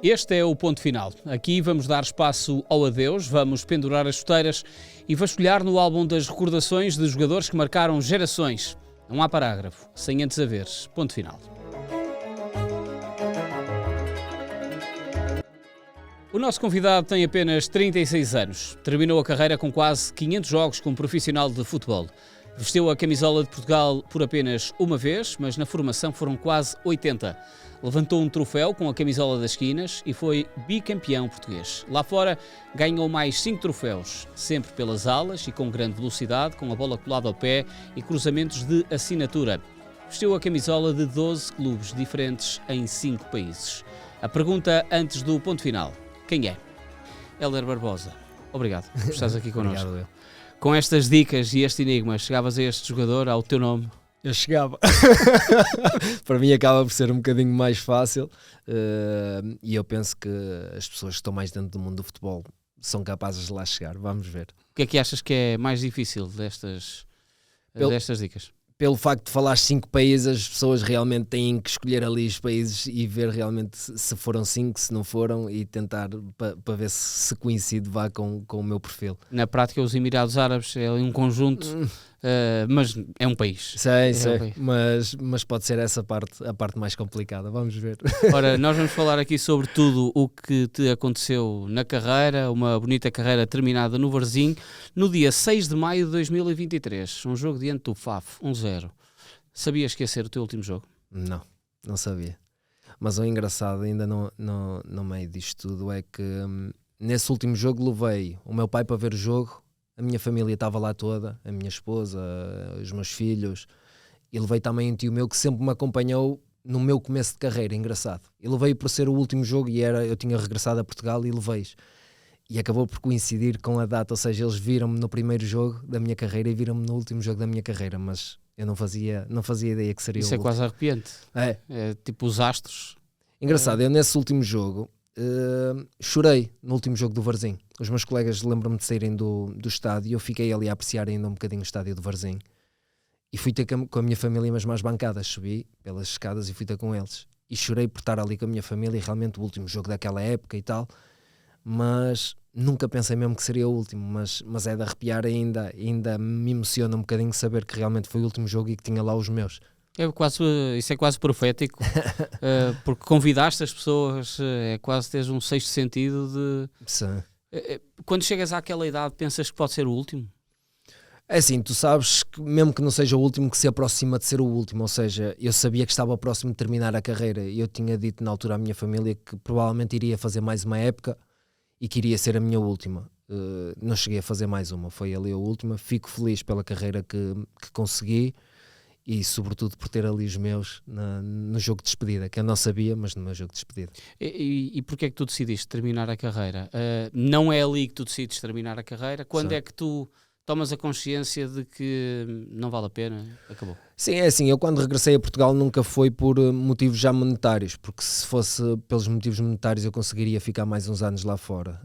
Este é o ponto final. Aqui vamos dar espaço ao adeus, vamos pendurar as chuteiras e vasculhar no álbum das recordações de jogadores que marcaram gerações. Não há parágrafo, sem antes haver ponto final. O nosso convidado tem apenas 36 anos. Terminou a carreira com quase 500 jogos como profissional de futebol. Vestiu a camisola de Portugal por apenas uma vez, mas na formação foram quase 80. Levantou um troféu com a camisola das esquinas e foi bicampeão português. Lá fora ganhou mais 5 troféus, sempre pelas alas e com grande velocidade, com a bola colada ao pé e cruzamentos de assinatura. Vestiu a camisola de 12 clubes diferentes em 5 países. A pergunta antes do ponto final: quem é? Hélder Barbosa, obrigado por estares aqui connosco. Obrigado, eu. Com estas dicas e este enigma, chegavas a este jogador, ao teu nome? Eu chegava. Para mim acaba por ser um bocadinho mais fácil e eu penso que as pessoas que estão mais dentro do mundo do futebol são capazes de lá chegar. Vamos ver. O que é que achas que é mais difícil destas dicas? Pelo facto de falar 5 países, as pessoas realmente têm que escolher ali os países e ver realmente se foram 5, se não foram, e tentar para ver se coincide vá com o meu perfil. Na prática, os Emirados Árabes é um conjunto, mas é um país. Sei, um país. Mas pode ser essa a parte mais complicada. Vamos ver. Ora, nós vamos falar aqui sobre tudo o que te aconteceu na carreira, uma bonita carreira terminada no Varzim, no dia 6 de maio de 2023, um jogo diante do FAF, 1-0. Sabias que ia ser o teu último jogo? Não sabia. Mas o engraçado ainda no meio disto tudo é que nesse último jogo levei o meu pai para ver o jogo, a minha família estava lá toda, a minha esposa, os meus filhos, e levei também um tio meu que sempre me acompanhou no meu começo de carreira, engraçado. E levei por ser o último jogo e eu tinha regressado a Portugal e levei-os. E acabou por coincidir com a data, ou seja, eles viram-me no primeiro jogo da minha carreira e viram-me no último jogo da minha carreira, mas eu não fazia ideia que seria Isso o é quase arrepiante. É tipo os astros. Engraçado, eu nesse último jogo chorei no último jogo do Varzim. Os meus colegas lembram-me de saírem do estádio e eu fiquei ali a apreciar ainda um bocadinho o estádio do Varzim. E fui ter com a minha família mesmo às bancadas, subi pelas escadas e fui ter com eles. E chorei por estar ali com a minha família, realmente o último jogo daquela época e tal. Mas nunca pensei mesmo que seria o último, mas é de arrepiar ainda me emociona um bocadinho saber que realmente foi o último jogo e que tinha lá os meus. Isso é quase profético, porque convidaste as pessoas, é quase teres um sexto sentido de... Sim. Quando chegas àquela idade, pensas que pode ser o último? É assim, tu sabes que mesmo que não seja o último, que se aproxima de ser o último, ou seja, eu sabia que estava próximo de terminar a carreira e eu tinha dito na altura à minha família que provavelmente iria fazer mais uma época e que iria ser a minha última. Não cheguei a fazer mais uma, foi ali a última. Fico feliz pela carreira que consegui e sobretudo por ter ali os meus no jogo de despedida, que eu não sabia, mas no meu jogo de despedida. E porquê é que tu decidiste terminar a carreira? Não é ali que tu decides terminar a carreira? Quando é que tu tomas a consciência de que não vale a pena? Acabou. Sim, é assim, eu quando regressei a Portugal nunca foi por motivos já monetários, porque se fosse pelos motivos monetários eu conseguiria ficar mais uns anos lá fora.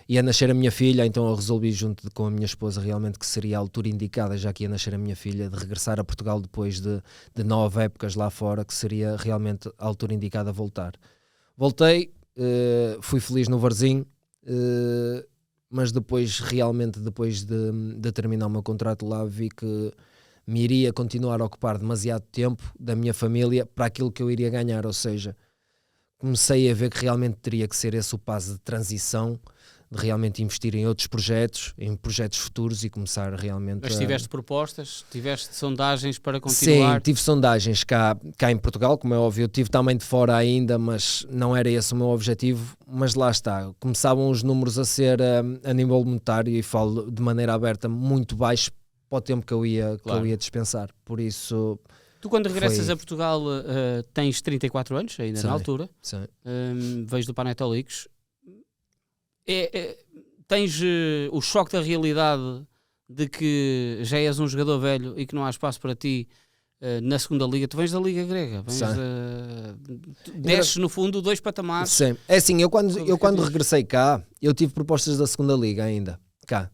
Ia nascer a minha filha, então eu resolvi junto com a minha esposa realmente que seria a altura indicada, já que ia nascer a minha filha, de regressar a Portugal depois de 9 épocas lá fora, que seria realmente a altura indicada a voltar. Voltei, fui feliz no Varzim, mas depois de terminar o meu contrato lá, vi que me iria continuar a ocupar demasiado tempo da minha família para aquilo que eu iria ganhar, ou seja, comecei a ver que realmente teria que ser esse o passo de transição, de realmente investir em outros projetos, em projetos futuros e começar realmente Mas tiveste propostas? Tiveste sondagens para continuar? Sim, tive sondagens cá em Portugal, como é óbvio, eu tive também de fora ainda, mas não era esse o meu objetivo, mas lá está, começavam os números a ser a nível monetário, e falo de maneira aberta, muito baixo para o tempo que eu ia dispensar, por isso... Tu quando regressas a Portugal tens 34 anos, ainda sim, na altura, vejo do Panetolicos. Tens o choque da realidade de que já és um jogador velho e que não há espaço para ti na segunda liga. Tu vens da Liga Grega, desces no fundo 2 patamares. Sim. É assim, eu quando regressei cá, eu tive propostas da segunda liga ainda, cá.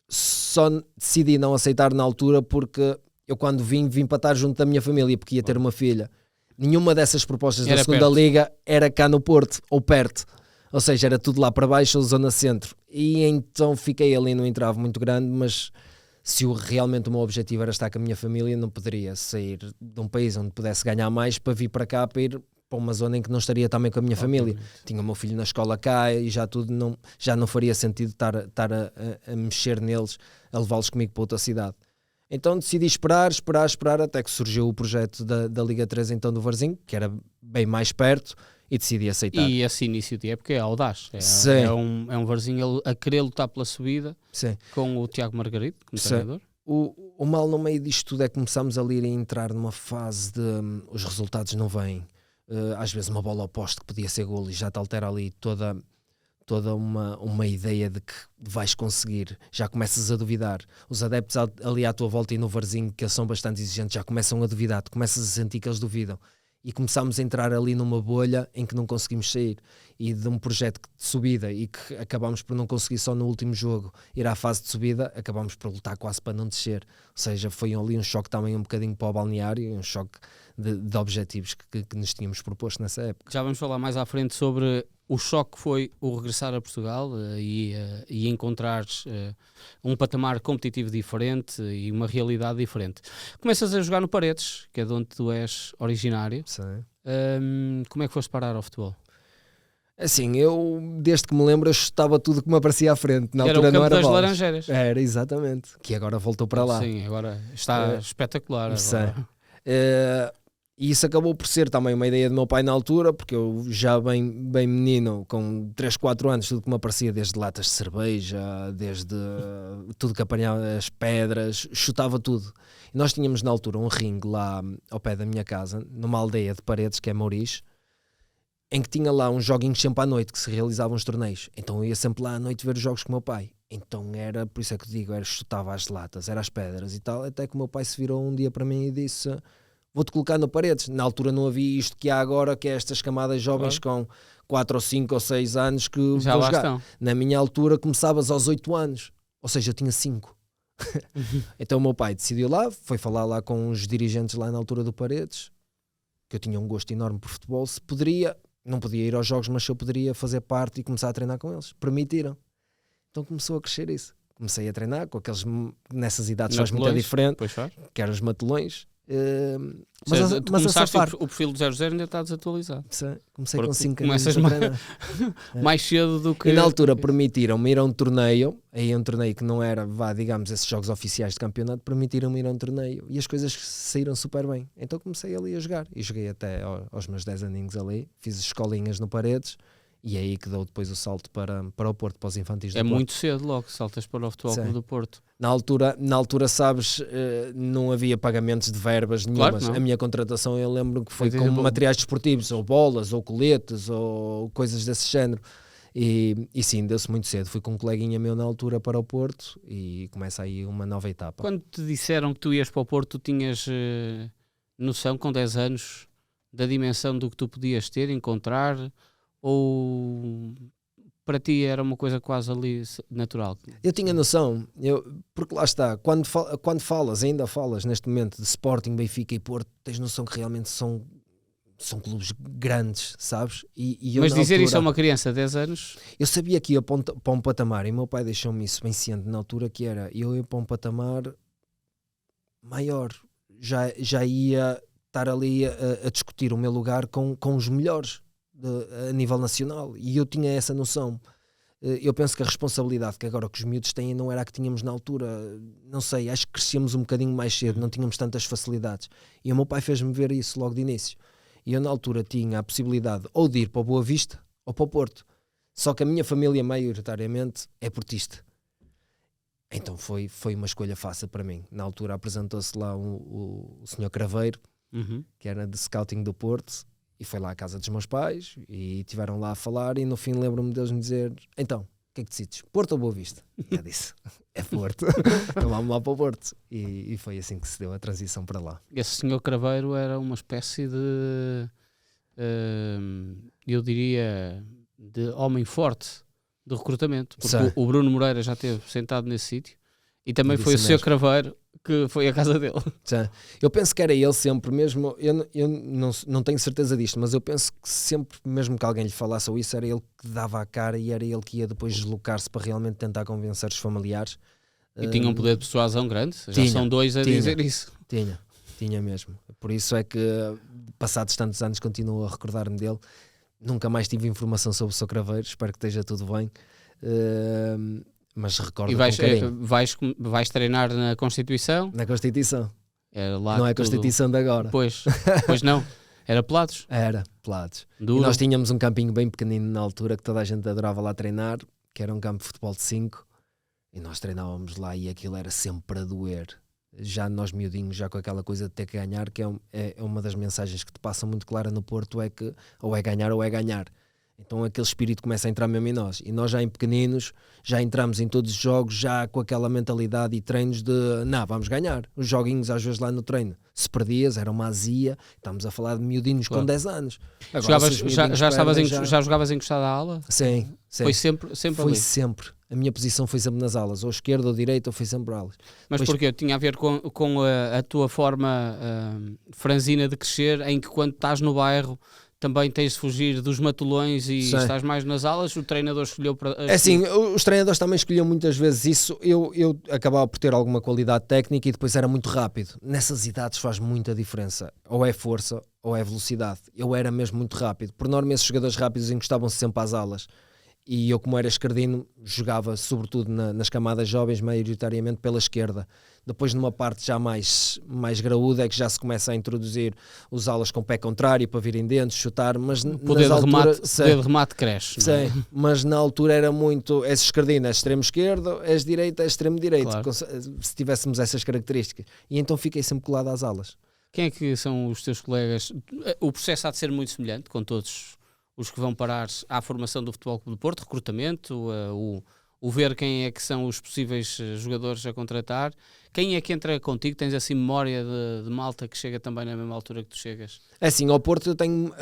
Só decidi não aceitar na altura porque eu quando vim para estar junto da minha família, porque ia ter uma filha. Nenhuma dessas propostas da Era segunda perto. liga era cá no Porto, ou perto. Ou seja, era tudo lá para baixo ou zona centro. E então fiquei ali num entrave muito grande, mas se realmente o meu objetivo era estar com a minha família, não poderia sair de um país onde pudesse ganhar mais para vir para cá, para ir para uma zona em que não estaria também com a minha família. Tinha o meu filho na escola cá e já não faria sentido estar a mexer neles, a levá-los comigo para outra cidade. Então decidi esperar, até que surgiu o projeto da Liga 3 então do Varzim, que era bem mais perto, e decidi aceitar. E esse início de época é audaz. Sim. É um Varzinho a querer lutar pela subida, Sim. com o Tiago Margarito como Sim. treinador. O mal no meio disto tudo é que começámos ali a entrar numa fase de os resultados não vêm. Às vezes uma bola ao poste que podia ser golo e já te altera ali toda uma ideia de que vais conseguir, já começas a duvidar. Os adeptos ali à tua volta e no Varzinho, que eles são bastante exigentes, já começam a duvidar, tu começas a sentir que eles duvidam. E começámos a entrar ali numa bolha em que não conseguimos sair. E de um projeto de subida e que acabámos por não conseguir só no último jogo ir à fase de subida, acabámos por lutar quase para não descer. Ou seja, foi ali um choque também um bocadinho para o balneário, um choque de objetivos que nos tínhamos proposto nessa época. Já vamos falar mais à frente sobre o choque que foi o regressar a Portugal e encontrar um patamar competitivo diferente e uma realidade diferente. Começas a jogar no Paredes, que é de onde tu és originário. Sim. Como é que foste parar ao futebol? Assim, eu desde que me lembro eu chutava tudo que me aparecia à frente. Na altura Era o campo não era das bolas. Laranjeiras. Era, exatamente. Que agora voltou para lá. Sim, agora está espetacular. Sim. Agora. E isso acabou por ser também uma ideia do meu pai na altura, porque eu já bem menino, com 3, 4 anos, tudo que me aparecia, desde latas de cerveja, desde tudo que apanhava, as pedras, chutava tudo. E nós tínhamos na altura um ringue lá ao pé da minha casa, numa aldeia de Paredes, que é Mouriz, em que tinha lá uns joguinhos sempre à noite, que se realizavam os torneios. Então eu ia sempre lá à noite ver os jogos com o meu pai. Então era, por isso é que eu digo, chutava as latas, era as pedras e tal, até que o meu pai se virou um dia para mim e disse: vou-te colocar no Paredes. Na altura não havia isto que há agora, que é estas camadas jovens com 4 ou 5 ou 6 anos que Já vão lá jogar. estão. Na minha altura começavas aos 8 anos, ou seja, eu tinha 5. Então o meu pai decidiu lá, foi falar lá com os dirigentes lá na altura do Paredes, que eu tinha um gosto enorme por futebol, se poderia, não podia ir aos jogos, mas se eu poderia fazer parte e começar a treinar com eles. Permitiram. Então começou a crescer isso. Comecei a treinar com aqueles, nessas idades faz muito diferente, que eram os matelões. Mas tu começaste o perfil do 0-0 ainda está desatualizado. Comecei com 5 anos a treinar. Mais cedo do que... E na altura permitiram-me ir a um torneio, aí um torneio que não era, digamos, esses jogos oficiais de campeonato, permitiram-me ir a um torneio e as coisas saíram super bem. Então comecei ali a jogar e joguei até aos meus 10 aninhos ali, fiz escolinhas no Paredes. E é aí que dou depois o salto para o Porto, para os infantis do Porto. É muito cedo logo, saltas para o Futebol Clube do Porto. Na altura sabes, não havia pagamentos de verbas nenhumas. Claro, a minha contratação, eu lembro que foi com materiais desportivos, ou bolas, ou coletes, ou coisas desse género. E sim, deu-se muito cedo. Fui com um coleguinha meu na altura para o Porto e começa aí uma nova etapa. Quando te disseram que tu ias para o Porto, tu tinhas noção, com 10 anos, da dimensão do que tu podias ter, encontrar... Ou para ti era uma coisa quase ali natural? Eu tinha noção, porque lá está, quando ainda falas neste momento de Sporting, Benfica e Porto, tens noção que realmente são clubes grandes, sabes? Mas dizer altura, isso a uma criança de 10 anos... Eu sabia que ia para um patamar, e o meu pai deixou-me isso bem ciente na altura, que era, eu ia para um patamar maior, já ia estar ali a discutir o meu lugar com os melhores. A nível nacional, e eu tinha essa noção. Eu penso que a responsabilidade que agora que os miúdos têm não era a que tínhamos na altura, não sei, acho que crescíamos um bocadinho mais cedo, não tínhamos tantas facilidades, e o meu pai fez-me ver isso logo de início, e eu na altura tinha a possibilidade ou de ir para o Boa Vista ou para o Porto, só que a minha família maioritariamente é portista, então foi uma escolha fácil para mim. Na altura apresentou-se lá o Sr. Craveiro, que era de scouting do Porto, e foi lá à casa dos meus pais e tiveram lá a falar, e no fim lembro-me deles me dizer: então, o que é que decides? Porto ou Boa Vista? E eu disse: é Porto. Então vamos lá para o Porto. E foi assim que se deu a transição para lá. Esse senhor Craveiro era uma espécie de, eu diria, de homem forte de recrutamento, porque o Bruno Moreira já esteve sentado nesse sítio, e também foi o senhor Craveiro que foi a casa dele. Eu penso que era ele sempre, mesmo, eu não tenho certeza disto, mas eu penso que sempre, mesmo que alguém lhe falasse ou isso, era ele que dava a cara e era ele que ia depois deslocar-se para realmente tentar convencer os familiares. E tinha um poder de persuasão grande, já são dois a dizer isso. Tinha mesmo. Por isso é que, passados tantos anos, continuo a recordar-me dele. Nunca mais tive informação sobre o Sr. Craveiro, espero que esteja tudo bem. Mas recordo vais treinar na Constituição? Na Constituição. Lá não é a Constituição de agora. Pois não. Era Pelados? Era, Pelados. Duro. E nós tínhamos um campinho bem pequenino na altura que toda a gente adorava lá treinar, que era um campo de futebol de 5. E nós treinávamos lá e aquilo era sempre a doer. Já nós miudinhos, já com aquela coisa de ter que ganhar, que é uma das mensagens que te passa muito clara no Porto, é que ou é ganhar ou é ganhar. Então aquele espírito começa a entrar mesmo em nós. E nós já em pequeninos, já entramos em todos os jogos, já com aquela mentalidade e treinos de, vamos ganhar. Os joguinhos às vezes lá no treino, se perdias, era uma azia. Estamos a falar de miudinhos com 10 anos. Agora, já jogavas encostado à ala? Sim. Foi sempre Foi ali? Sempre. A minha posição foi sempre nas alas, ou esquerda ou direita, ou foi sempre alas. Mas porquê? Tinha a ver com a tua forma franzina de crescer, em que quando estás no bairro também tens de fugir dos matulões e estás mais nas alas? O treinador escolheu para... É assim, os treinadores também escolhiam muitas vezes isso. Eu acabava por ter alguma qualidade técnica e depois era muito rápido. Nessas idades faz muita diferença. Ou é força ou é velocidade. Eu era mesmo muito rápido. Por norma, esses jogadores rápidos encostavam-se sempre às alas. E eu, como era esquerdino, jogava sobretudo nas camadas jovens, maioritariamente pela esquerda. Depois, numa parte já mais graúda, é que já se começa a introduzir os alas com o pé contrário para virem dentro, chutar, mas o poder de remate cresce. Sim, mas na altura era muito, és esquerdino, és extremo esquerdo, és direito, és extremo direito, claro. Se tivéssemos essas características. E então fiquei sempre colado às alas. Quem é que são os teus colegas? O processo há de ser muito semelhante com todos os que vão parar à formação do Futebol Clube do Porto, recrutamento, o ver quem é que são os possíveis jogadores a contratar. Quem é que entra contigo? Tens assim memória de malta que chega também na mesma altura que tu chegas? É assim, ao Porto eu tenho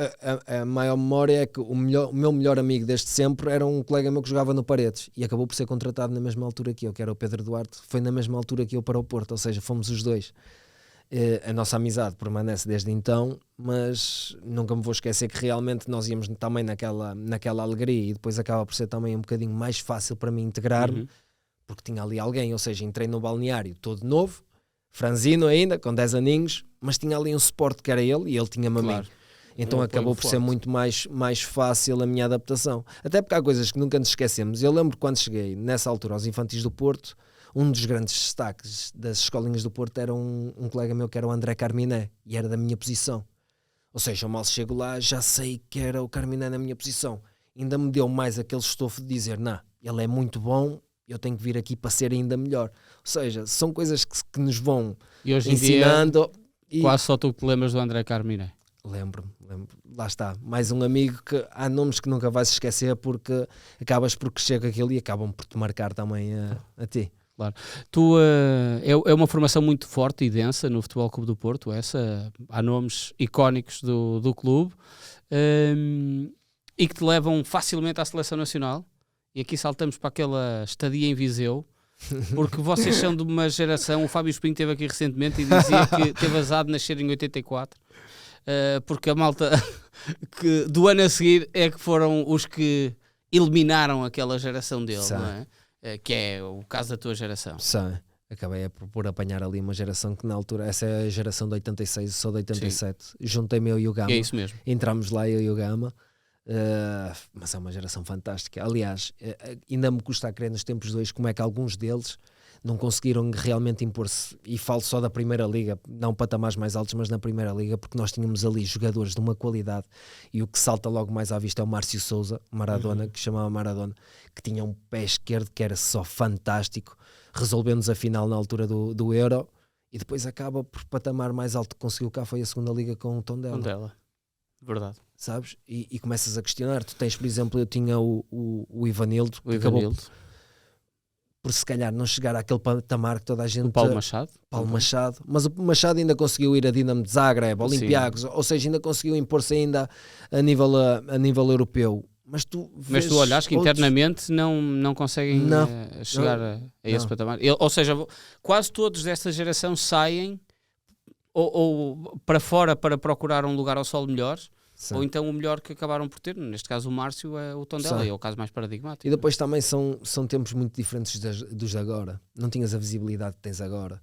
a maior memória é que o meu melhor amigo desde sempre era um colega meu que jogava no Paredes e acabou por ser contratado na mesma altura que eu, que era o Pedro Duarte. Foi na mesma altura que eu para o Porto, ou seja, fomos os dois. A nossa amizade permanece desde então, mas nunca me vou esquecer que realmente nós íamos também naquela alegria e depois acaba por ser também um bocadinho mais fácil para mim integrar-me, porque tinha ali alguém, ou seja, entrei no balneário todo novo, franzino ainda, com 10 aninhos, mas tinha ali um suporte que era ele e ele tinha-me a mim. Então acabou por ser muito mais fácil a minha adaptação. Até porque há coisas que nunca nos esquecemos. Eu lembro quando cheguei, nessa altura, aos infantis do Porto, um dos grandes destaques das escolinhas do Porto era um colega meu que era o André Carminé e era da minha posição. Ou seja, eu mal chego lá, já sei que era o Carminé na minha posição. Ainda me deu mais aquele estofo de dizer, ele é muito bom, eu tenho que vir aqui para ser ainda melhor. Ou seja, são coisas que nos vão e hoje ensinando. Em dia, quase só tu te lembras do André Carminé. Lembro. Lá está, mais um amigo que há nomes que nunca vais esquecer porque acabas por crescer com aquilo e acabam por te marcar também a ti. Claro. É uma formação muito forte e densa no Futebol Clube do Porto, há nomes icónicos do clube e que te levam facilmente à Seleção Nacional, e aqui saltamos para aquela estadia em Viseu, porque vocês são de uma geração, o Fábio Espinho esteve aqui recentemente e dizia que teve azar de nascer em 84, porque a malta que do ano a seguir é que foram os que eliminaram aquela geração dele, não é? Que é o caso da tua geração. Acabei por apanhar ali uma geração que na altura, essa é a geração de 86, sou de 87. Sim. Juntei-me eu e o Gama. É isso mesmo. Entramos lá eu e o Gama. Mas é uma geração fantástica. Aliás, ainda me custa a crer nos tempos de hoje como é que alguns deles não conseguiram realmente impor-se, e falo só da Primeira Liga, não patamares mais altos, mas na Primeira Liga, porque nós tínhamos ali jogadores de uma qualidade, e o que salta logo mais à vista é o Márcio Sousa, Maradona, que chamava Maradona, que tinha um pé esquerdo que era só fantástico, resolvemos a final na altura do Euro, e depois acaba por patamar mais alto que conseguiu cá, foi a Segunda Liga com o Tondela. Verdade. Sabes? E começas a questionar, tu tens, por exemplo, eu tinha o Ivanildo, que acabou por se calhar não chegar àquele patamar que toda a gente... O Paulo Machado. Machado. Mas o Machado ainda conseguiu ir a Dinamo de Zagreb, Olympiacos, ou seja, ainda conseguiu impor-se ainda a nível europeu. Mas tu olhas que internamente não conseguem chegar a esse patamar. Ou seja, quase todos desta geração saem ou para fora para procurar um lugar ao sol melhor. Sim. Ou então o melhor que acabaram por ter, neste caso o Márcio, é o Tondela, é o caso mais paradigmático. E depois também são tempos muito diferentes dos de agora. Não tinhas a visibilidade que tens agora.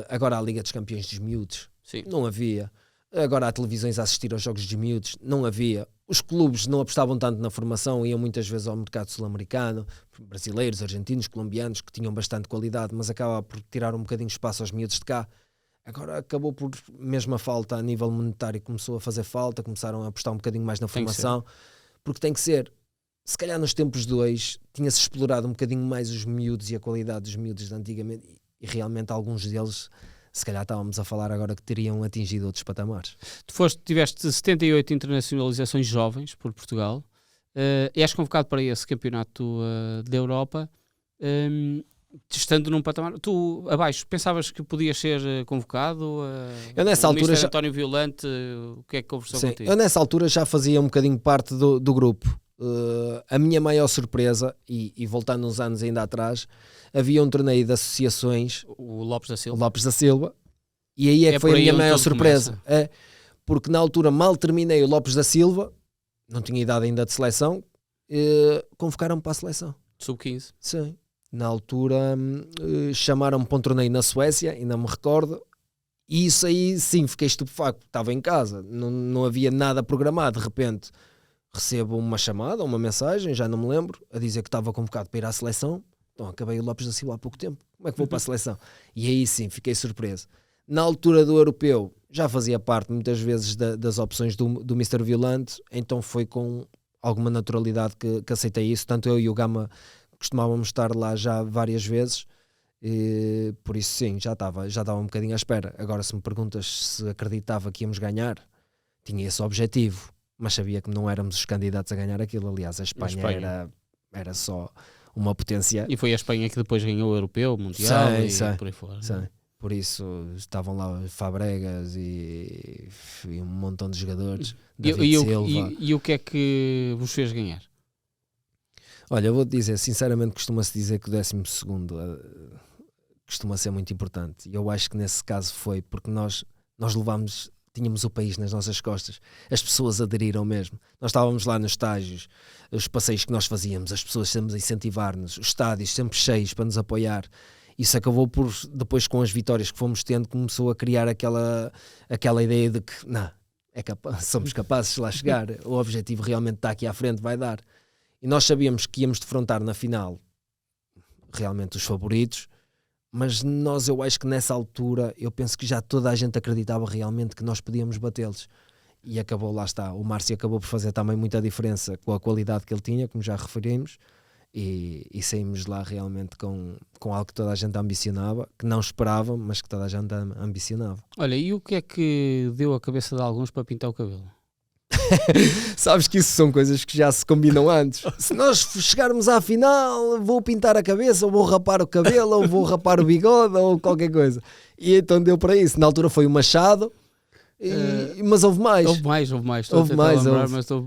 Agora há a Liga dos Campeões dos miúdos. Sim. Não havia. Agora há televisões a assistir aos jogos dos miúdos. Não havia. Os clubes não apostavam tanto na formação, iam muitas vezes ao mercado sul-americano, brasileiros, argentinos, colombianos, que tinham bastante qualidade, mas acaba por tirar um bocadinho de espaço aos miúdos de cá. Agora acabou por, mesmo a falta a nível monetário começou a fazer falta, começaram a apostar um bocadinho mais na formação, porque tem que ser. Se calhar nos tempos de hoje tinha-se explorado um bocadinho mais os miúdos e a qualidade dos miúdos de antigamente, e realmente alguns deles, se calhar estávamos a falar agora que teriam atingido outros patamares. Tiveste 78 internacionalizações jovens por Portugal, e és convocado para esse campeonato da Europa. Estando num patamar, tu abaixo, pensavas que podias ser convocado? Eu nessa altura já... António Violante, o que é que conversou contigo? Eu nessa altura já fazia um bocadinho parte do grupo. A minha maior surpresa, e voltando uns anos ainda atrás, havia um torneio de associações, o Lopes da Silva, e aí que foi a minha maior surpresa. Porque na altura mal terminei o Lopes da Silva, não tinha idade ainda de seleção, convocaram-me para a seleção. Sub-15? Sim. Na altura chamaram-me para um torneio na Suécia, ainda me recordo, e isso aí sim, fiquei estupefacto, estava em casa, não havia nada programado, de repente recebo uma chamada, uma mensagem, já não me lembro, a dizer que estava convocado para ir à seleção. Então acabei o Lopes da Silva há pouco tempo, como é que vou para a seleção? E aí sim, fiquei surpreso. Na altura do europeu, já fazia parte muitas vezes das opções do Mr. Violante, então foi com alguma naturalidade que aceitei isso, tanto eu e o Gama costumávamos estar lá já várias vezes, e por isso sim, já estava um bocadinho à espera. Agora se me perguntas se acreditava que íamos ganhar, tinha esse objetivo, mas sabia que não éramos os candidatos a ganhar aquilo. Aliás, a Espanha era só uma potência. E foi a Espanha que depois ganhou o Europeu, o Mundial por aí fora. Por isso estavam lá Fabregas e um montão de jogadores. E o que é que vos fez ganhar? Olha, eu vou-te dizer, sinceramente costuma-se dizer que o 12º costuma ser muito importante. E eu acho que nesse caso foi porque nós tínhamos o país nas nossas costas. As pessoas aderiram mesmo. Nós estávamos lá nos estágios, os passeios que nós fazíamos, as pessoas sempre a incentivar-nos, os estádios sempre cheios para nos apoiar. Isso acabou por, depois com as vitórias que fomos tendo, começou a criar aquela ideia de que somos capazes de lá chegar, o objetivo realmente está aqui à frente, vai dar. E nós sabíamos que íamos defrontar na final realmente os favoritos, mas eu acho que nessa altura, eu penso que já toda a gente acreditava realmente que nós podíamos batê-los. E acabou, lá está, o Márcio acabou por fazer também muita diferença com a qualidade que ele tinha, como já referimos, e saímos lá realmente com algo que toda a gente ambicionava, que não esperava, mas que toda a gente ambicionava. Olha, e o que é que deu a cabeça de alguns para pintar o cabelo? Sabes que isso são coisas que já se combinam antes. Se nós chegarmos à final, vou pintar a cabeça, ou vou rapar o cabelo, ou vou rapar o bigode, ou qualquer coisa. E então deu para isso. Na altura foi o Machado, mas houve mais. Houve mais.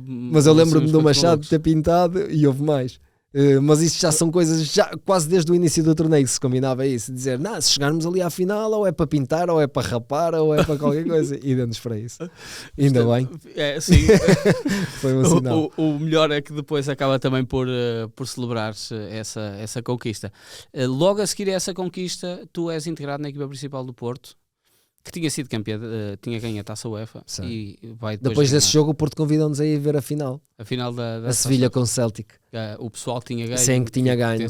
Mas eu lembro-me do Machado ter pintado e houve mais. Mas isso já são coisas, já quase desde o início do torneio que se combinava isso, dizer, se chegarmos ali à final, ou é para pintar, ou é para rapar, ou é para qualquer coisa, e deu-nos para isso. Ainda bem. Sim. Foi um sinal. O melhor é que depois acaba também por celebrar-se essa conquista. Logo a seguir a essa conquista, tu és integrado na equipa principal do Porto, que tinha sido campeão, tinha ganho a Taça UEFA. E vai depois desse jogo o Porto convidou-nos a ir ver a final. A final da Sevilha com o Celtic. O pessoal que tinha ganho. Sim, que tinha ganho.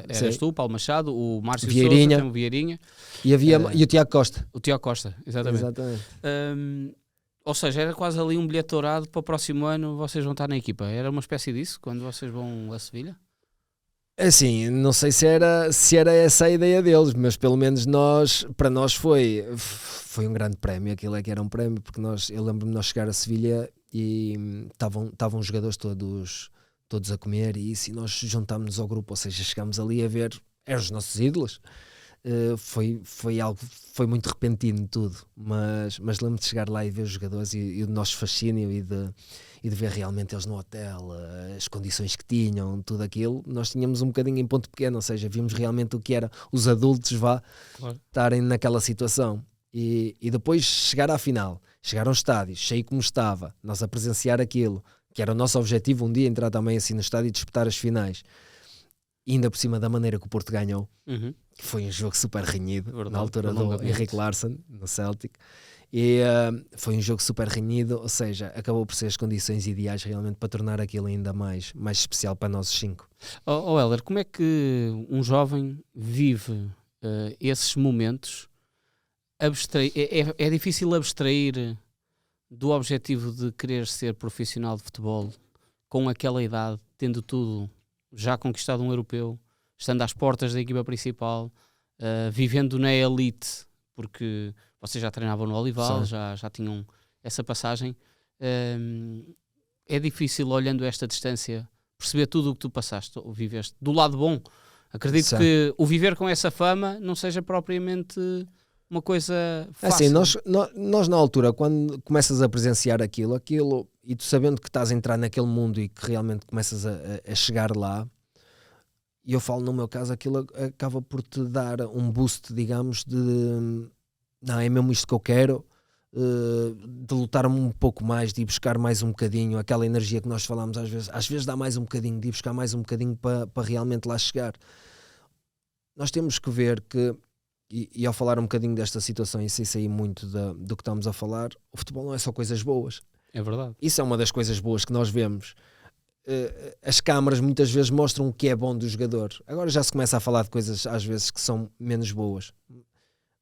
Eras tu, Paulo Machado, o Márcio Vieirinha. Sousa, o Vieirinha. E o Tiago Costa. O Tiago Costa, exatamente. Ou seja, era quase ali um bilhete dourado para o próximo ano vocês vão estar na equipa. Era uma espécie disso, quando vocês vão a Sevilha? Assim, não sei se era essa a ideia deles, mas pelo menos para nós foi um grande prémio. Aquilo é que era um prémio, porque eu lembro-me de nós chegar a Sevilha e estavam os jogadores todos a comer e isso, e nós juntámos-nos ao grupo, ou seja, chegámos ali a ver, eram os nossos ídolos, foi muito repentino tudo, mas lembro-me de chegar lá e ver os jogadores e o nosso fascínio e de ver realmente eles no hotel, as condições que tinham, tudo aquilo. Nós tínhamos um bocadinho em ponto pequeno, ou seja, vimos realmente o que era os adultos estarem naquela situação. E depois chegar à final, chegar ao estádio, cheio como estava, nós a presenciar aquilo, que era o nosso objetivo um dia, entrar também assim no estádio e disputar as finais. E ainda por cima da maneira que o Porto ganhou, que foi um jogo super renhido, verdade, na altura do Henrik Larsson, no Celtic, e foi um jogo super renhido, ou seja, acabou por ser as condições ideais realmente para tornar aquilo ainda mais especial para nós os 5. Heller, como é que um jovem vive esses momentos? É difícil abstrair do objetivo de querer ser profissional de futebol com aquela idade, tendo tudo, já conquistado um europeu, estando às portas da equipa principal, vivendo na elite, porque vocês já treinavam no Olival, já tinham essa passagem. É difícil, olhando esta distância, perceber tudo o que tu passaste, ou viveste do lado bom. Acredito que o viver com essa fama não seja propriamente uma coisa fácil. Assim, nós na altura, quando começas a presenciar aquilo, e tu sabendo que estás a entrar naquele mundo e que realmente começas a chegar lá, e eu falo no meu caso, aquilo acaba por te dar um boost, digamos, não, é mesmo isto que eu quero, de lutar um pouco mais, de ir buscar mais um bocadinho, aquela energia que nós falamos às vezes dá mais um bocadinho, de ir buscar mais um bocadinho para realmente lá chegar. Nós temos que ver que, e ao falar um bocadinho desta situação e sem sair muito do que estamos a falar, o futebol não é só coisas boas. É verdade. Isso é uma das coisas boas que nós vemos. As câmaras muitas vezes mostram o que é bom do jogador. Agora já se começa a falar de coisas às vezes que são menos boas.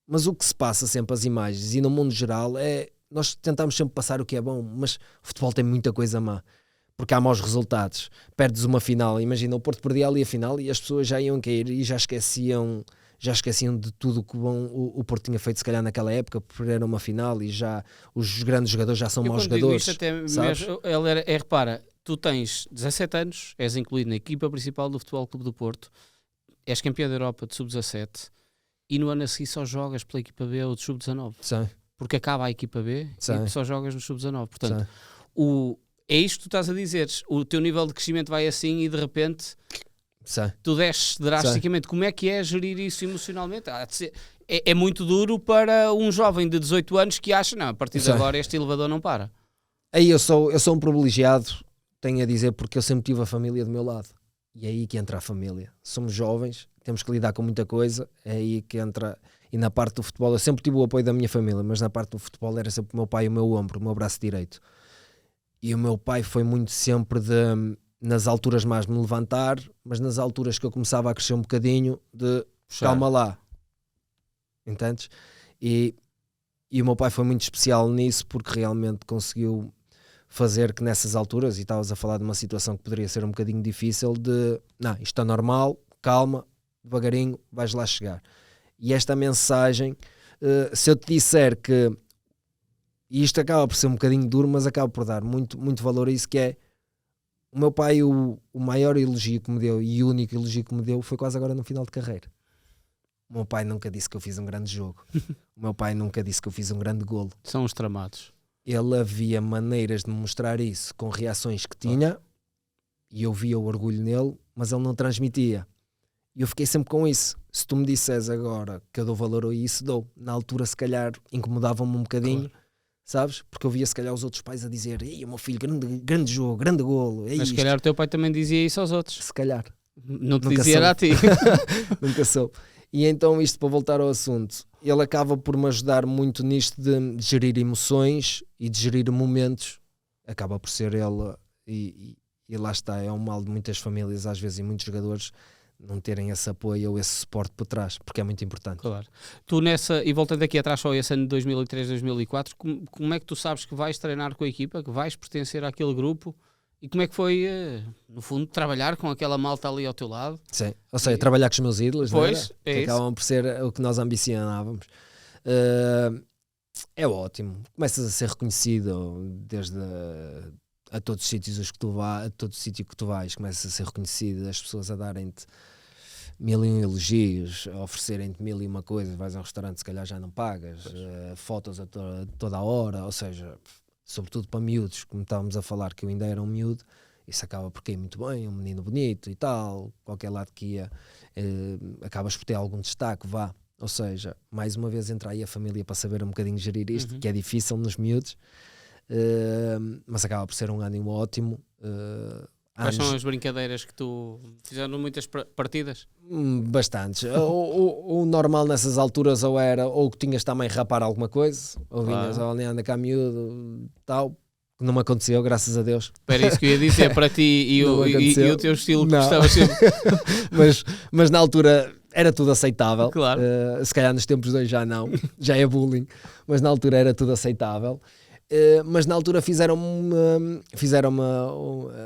Mas o que se passa sempre, as imagens, e no mundo geral, nós tentamos sempre passar o que é bom, mas o futebol tem muita coisa má. Porque há maus resultados. Perdes uma final, imagina, o Porto perdia ali a final e as pessoas já iam cair e já esqueciam de tudo o que bom o Porto tinha feito se calhar naquela época, perderam uma final e já os grandes jogadores já são maus jogadores. Até mesmo, repara, tu tens 17 anos, és incluído na equipa principal do Futebol Clube do Porto, és campeão da Europa de Sub-17 e no ano a seguir só jogas pela equipa B ou de Sub-19. Sim. Porque acaba a equipa B e só jogas no Sub-19. Portanto, é isto que tu estás a dizer. O teu nível de crescimento vai assim e de repente tu desces drasticamente. Como é que é gerir isso emocionalmente? É muito duro para um jovem de 18 anos que acha, não, a partir de agora este elevador não para. Aí eu sou um privilegiado, tenho a dizer, porque eu sempre tive a família do meu lado. E é aí que entra a família. Somos jovens, temos que lidar com muita coisa, é aí que entra. E na parte do futebol, eu sempre tive o apoio da minha família, mas na parte do futebol era sempre o meu pai, o meu ombro, o meu braço direito. E o meu pai foi muito sempre nas alturas mais me levantar, mas nas alturas que eu começava a crescer um bocadinho, de calma lá. Entendes? E o meu pai foi muito especial nisso, porque realmente conseguiu fazer que nessas alturas, e estavas a falar de uma situação que poderia ser um bocadinho difícil, não, isto é normal, calma, devagarinho, vais lá chegar. E esta mensagem, se eu te disser que, e isto acaba por ser um bocadinho duro, mas acaba por dar muito, muito valor a isso, que é, o meu pai, o maior elogio que me deu e o único elogio que me deu foi quase agora no final de carreira. O meu pai nunca disse que eu fiz um grande jogo. O meu pai nunca disse que eu fiz um grande golo. São os tramados. Ele havia maneiras de me mostrar isso com reações que tinha e eu via o orgulho nele, mas ele não transmitia. E eu fiquei sempre com isso. Se tu me disseres agora que eu dou valor a isso, dou. Na altura, se calhar, incomodava-me um bocadinho, sabes? Porque eu via, se calhar, os outros pais a dizer: ei, o meu filho, grande jogo, grande golo. Mas se calhar o teu pai também dizia isso aos outros. Se calhar. Não te dizia a ti. Nunca soube. E então, isto para voltar ao assunto, ele acaba por me ajudar muito nisto de gerir emoções e de gerir momentos. Acaba por ser ele, e lá está, é um mal de muitas famílias, às vezes, e muitos jogadores, não terem esse apoio ou esse suporte por trás, porque é muito importante. Claro. Tu e voltando aqui atrás só esse ano de 2003, 2004, como é que tu sabes que vais treinar com a equipa, que vais pertencer àquele grupo? E como é que foi, no fundo, trabalhar com aquela malta ali ao teu lado? Sim, ou seja, trabalhar com os meus ídolos, pois, que acabam por ser o que nós ambicionávamos. É ótimo, começas a ser reconhecido desde a todos os sítios que tu vais, a todo sítio que tu vais, começas a ser reconhecido, as pessoas a darem-te 1.001 elogios, oferecerem-te 1.001 coisas, vais a um restaurante, se calhar já não pagas, fotos a toda a hora, ou seja, sobretudo para miúdos, como estávamos a falar, que eu ainda era um miúdo, isso acaba por cair muito bem, um menino bonito e tal, qualquer lado que ia, acabas por ter algum destaque, vá. Ou seja, mais uma vez entra aí a família para saber um bocadinho gerir isto, que é difícil nos miúdos, mas acaba por ser um ânimo ótimo. Quais são as brincadeiras que tu fizeram muitas partidas? Bastantes. O normal nessas alturas ou era ou que tinhas também rapar alguma coisa, ou vinhas ao anda cá miúdo, tal. Não me aconteceu, graças a Deus. Era isso que eu ia dizer para ti e o teu estilo que gostava sempre. mas na altura era tudo aceitável. Claro. Se calhar nos tempos de hoje já não, já é bullying, mas na altura era tudo aceitável. Mas na altura fizeram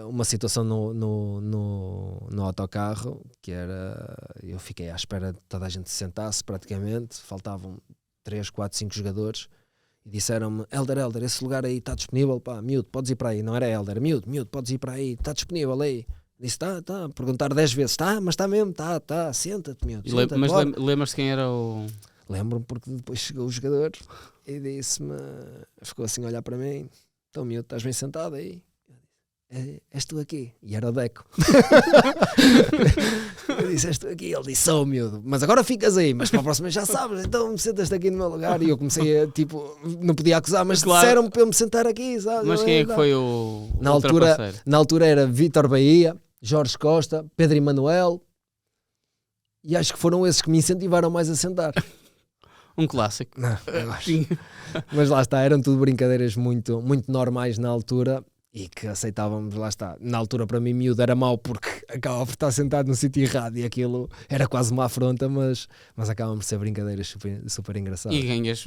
uma situação no autocarro, que era, eu fiquei à espera de toda a gente se sentasse praticamente, faltavam 3, 4, 5 jogadores e disseram-me, Hélder, esse lugar aí está disponível, pá, miúdo, podes ir para aí, não era Hélder, miúdo, podes ir para aí, está disponível aí. Disse, tá, perguntar 10 vezes, mas está mesmo, tá, senta-te, miúdo. Mas lembras-te quem era o... Lembro-me porque depois chegou o jogador e disse-me, ficou assim a olhar para mim, então miúdo, estás bem sentado aí? És tu aqui? E era o Deco. Eu disse, és tu aqui? Ele disse, sou miúdo, mas agora ficas aí, mas para a próxima já sabes, então sentas-te aqui no meu lugar. E eu comecei a, não podia acusar, mas claro, disseram-me para eu me sentar aqui, sabe? Mas quem é que foi o na altura era Vítor Bahia, Jorge Costa, Pedro Emanuel, e acho que foram esses que me incentivaram mais a sentar. Um clássico. Não, eu acho. Mas lá está, eram tudo brincadeiras muito, muito normais na altura e que aceitávamos, lá está. Na altura para mim miúdo era mau porque acabava por estar sentado no sítio errado e aquilo era quase uma afronta, mas acabam por ser brincadeiras super, super engraçadas. E ganhas,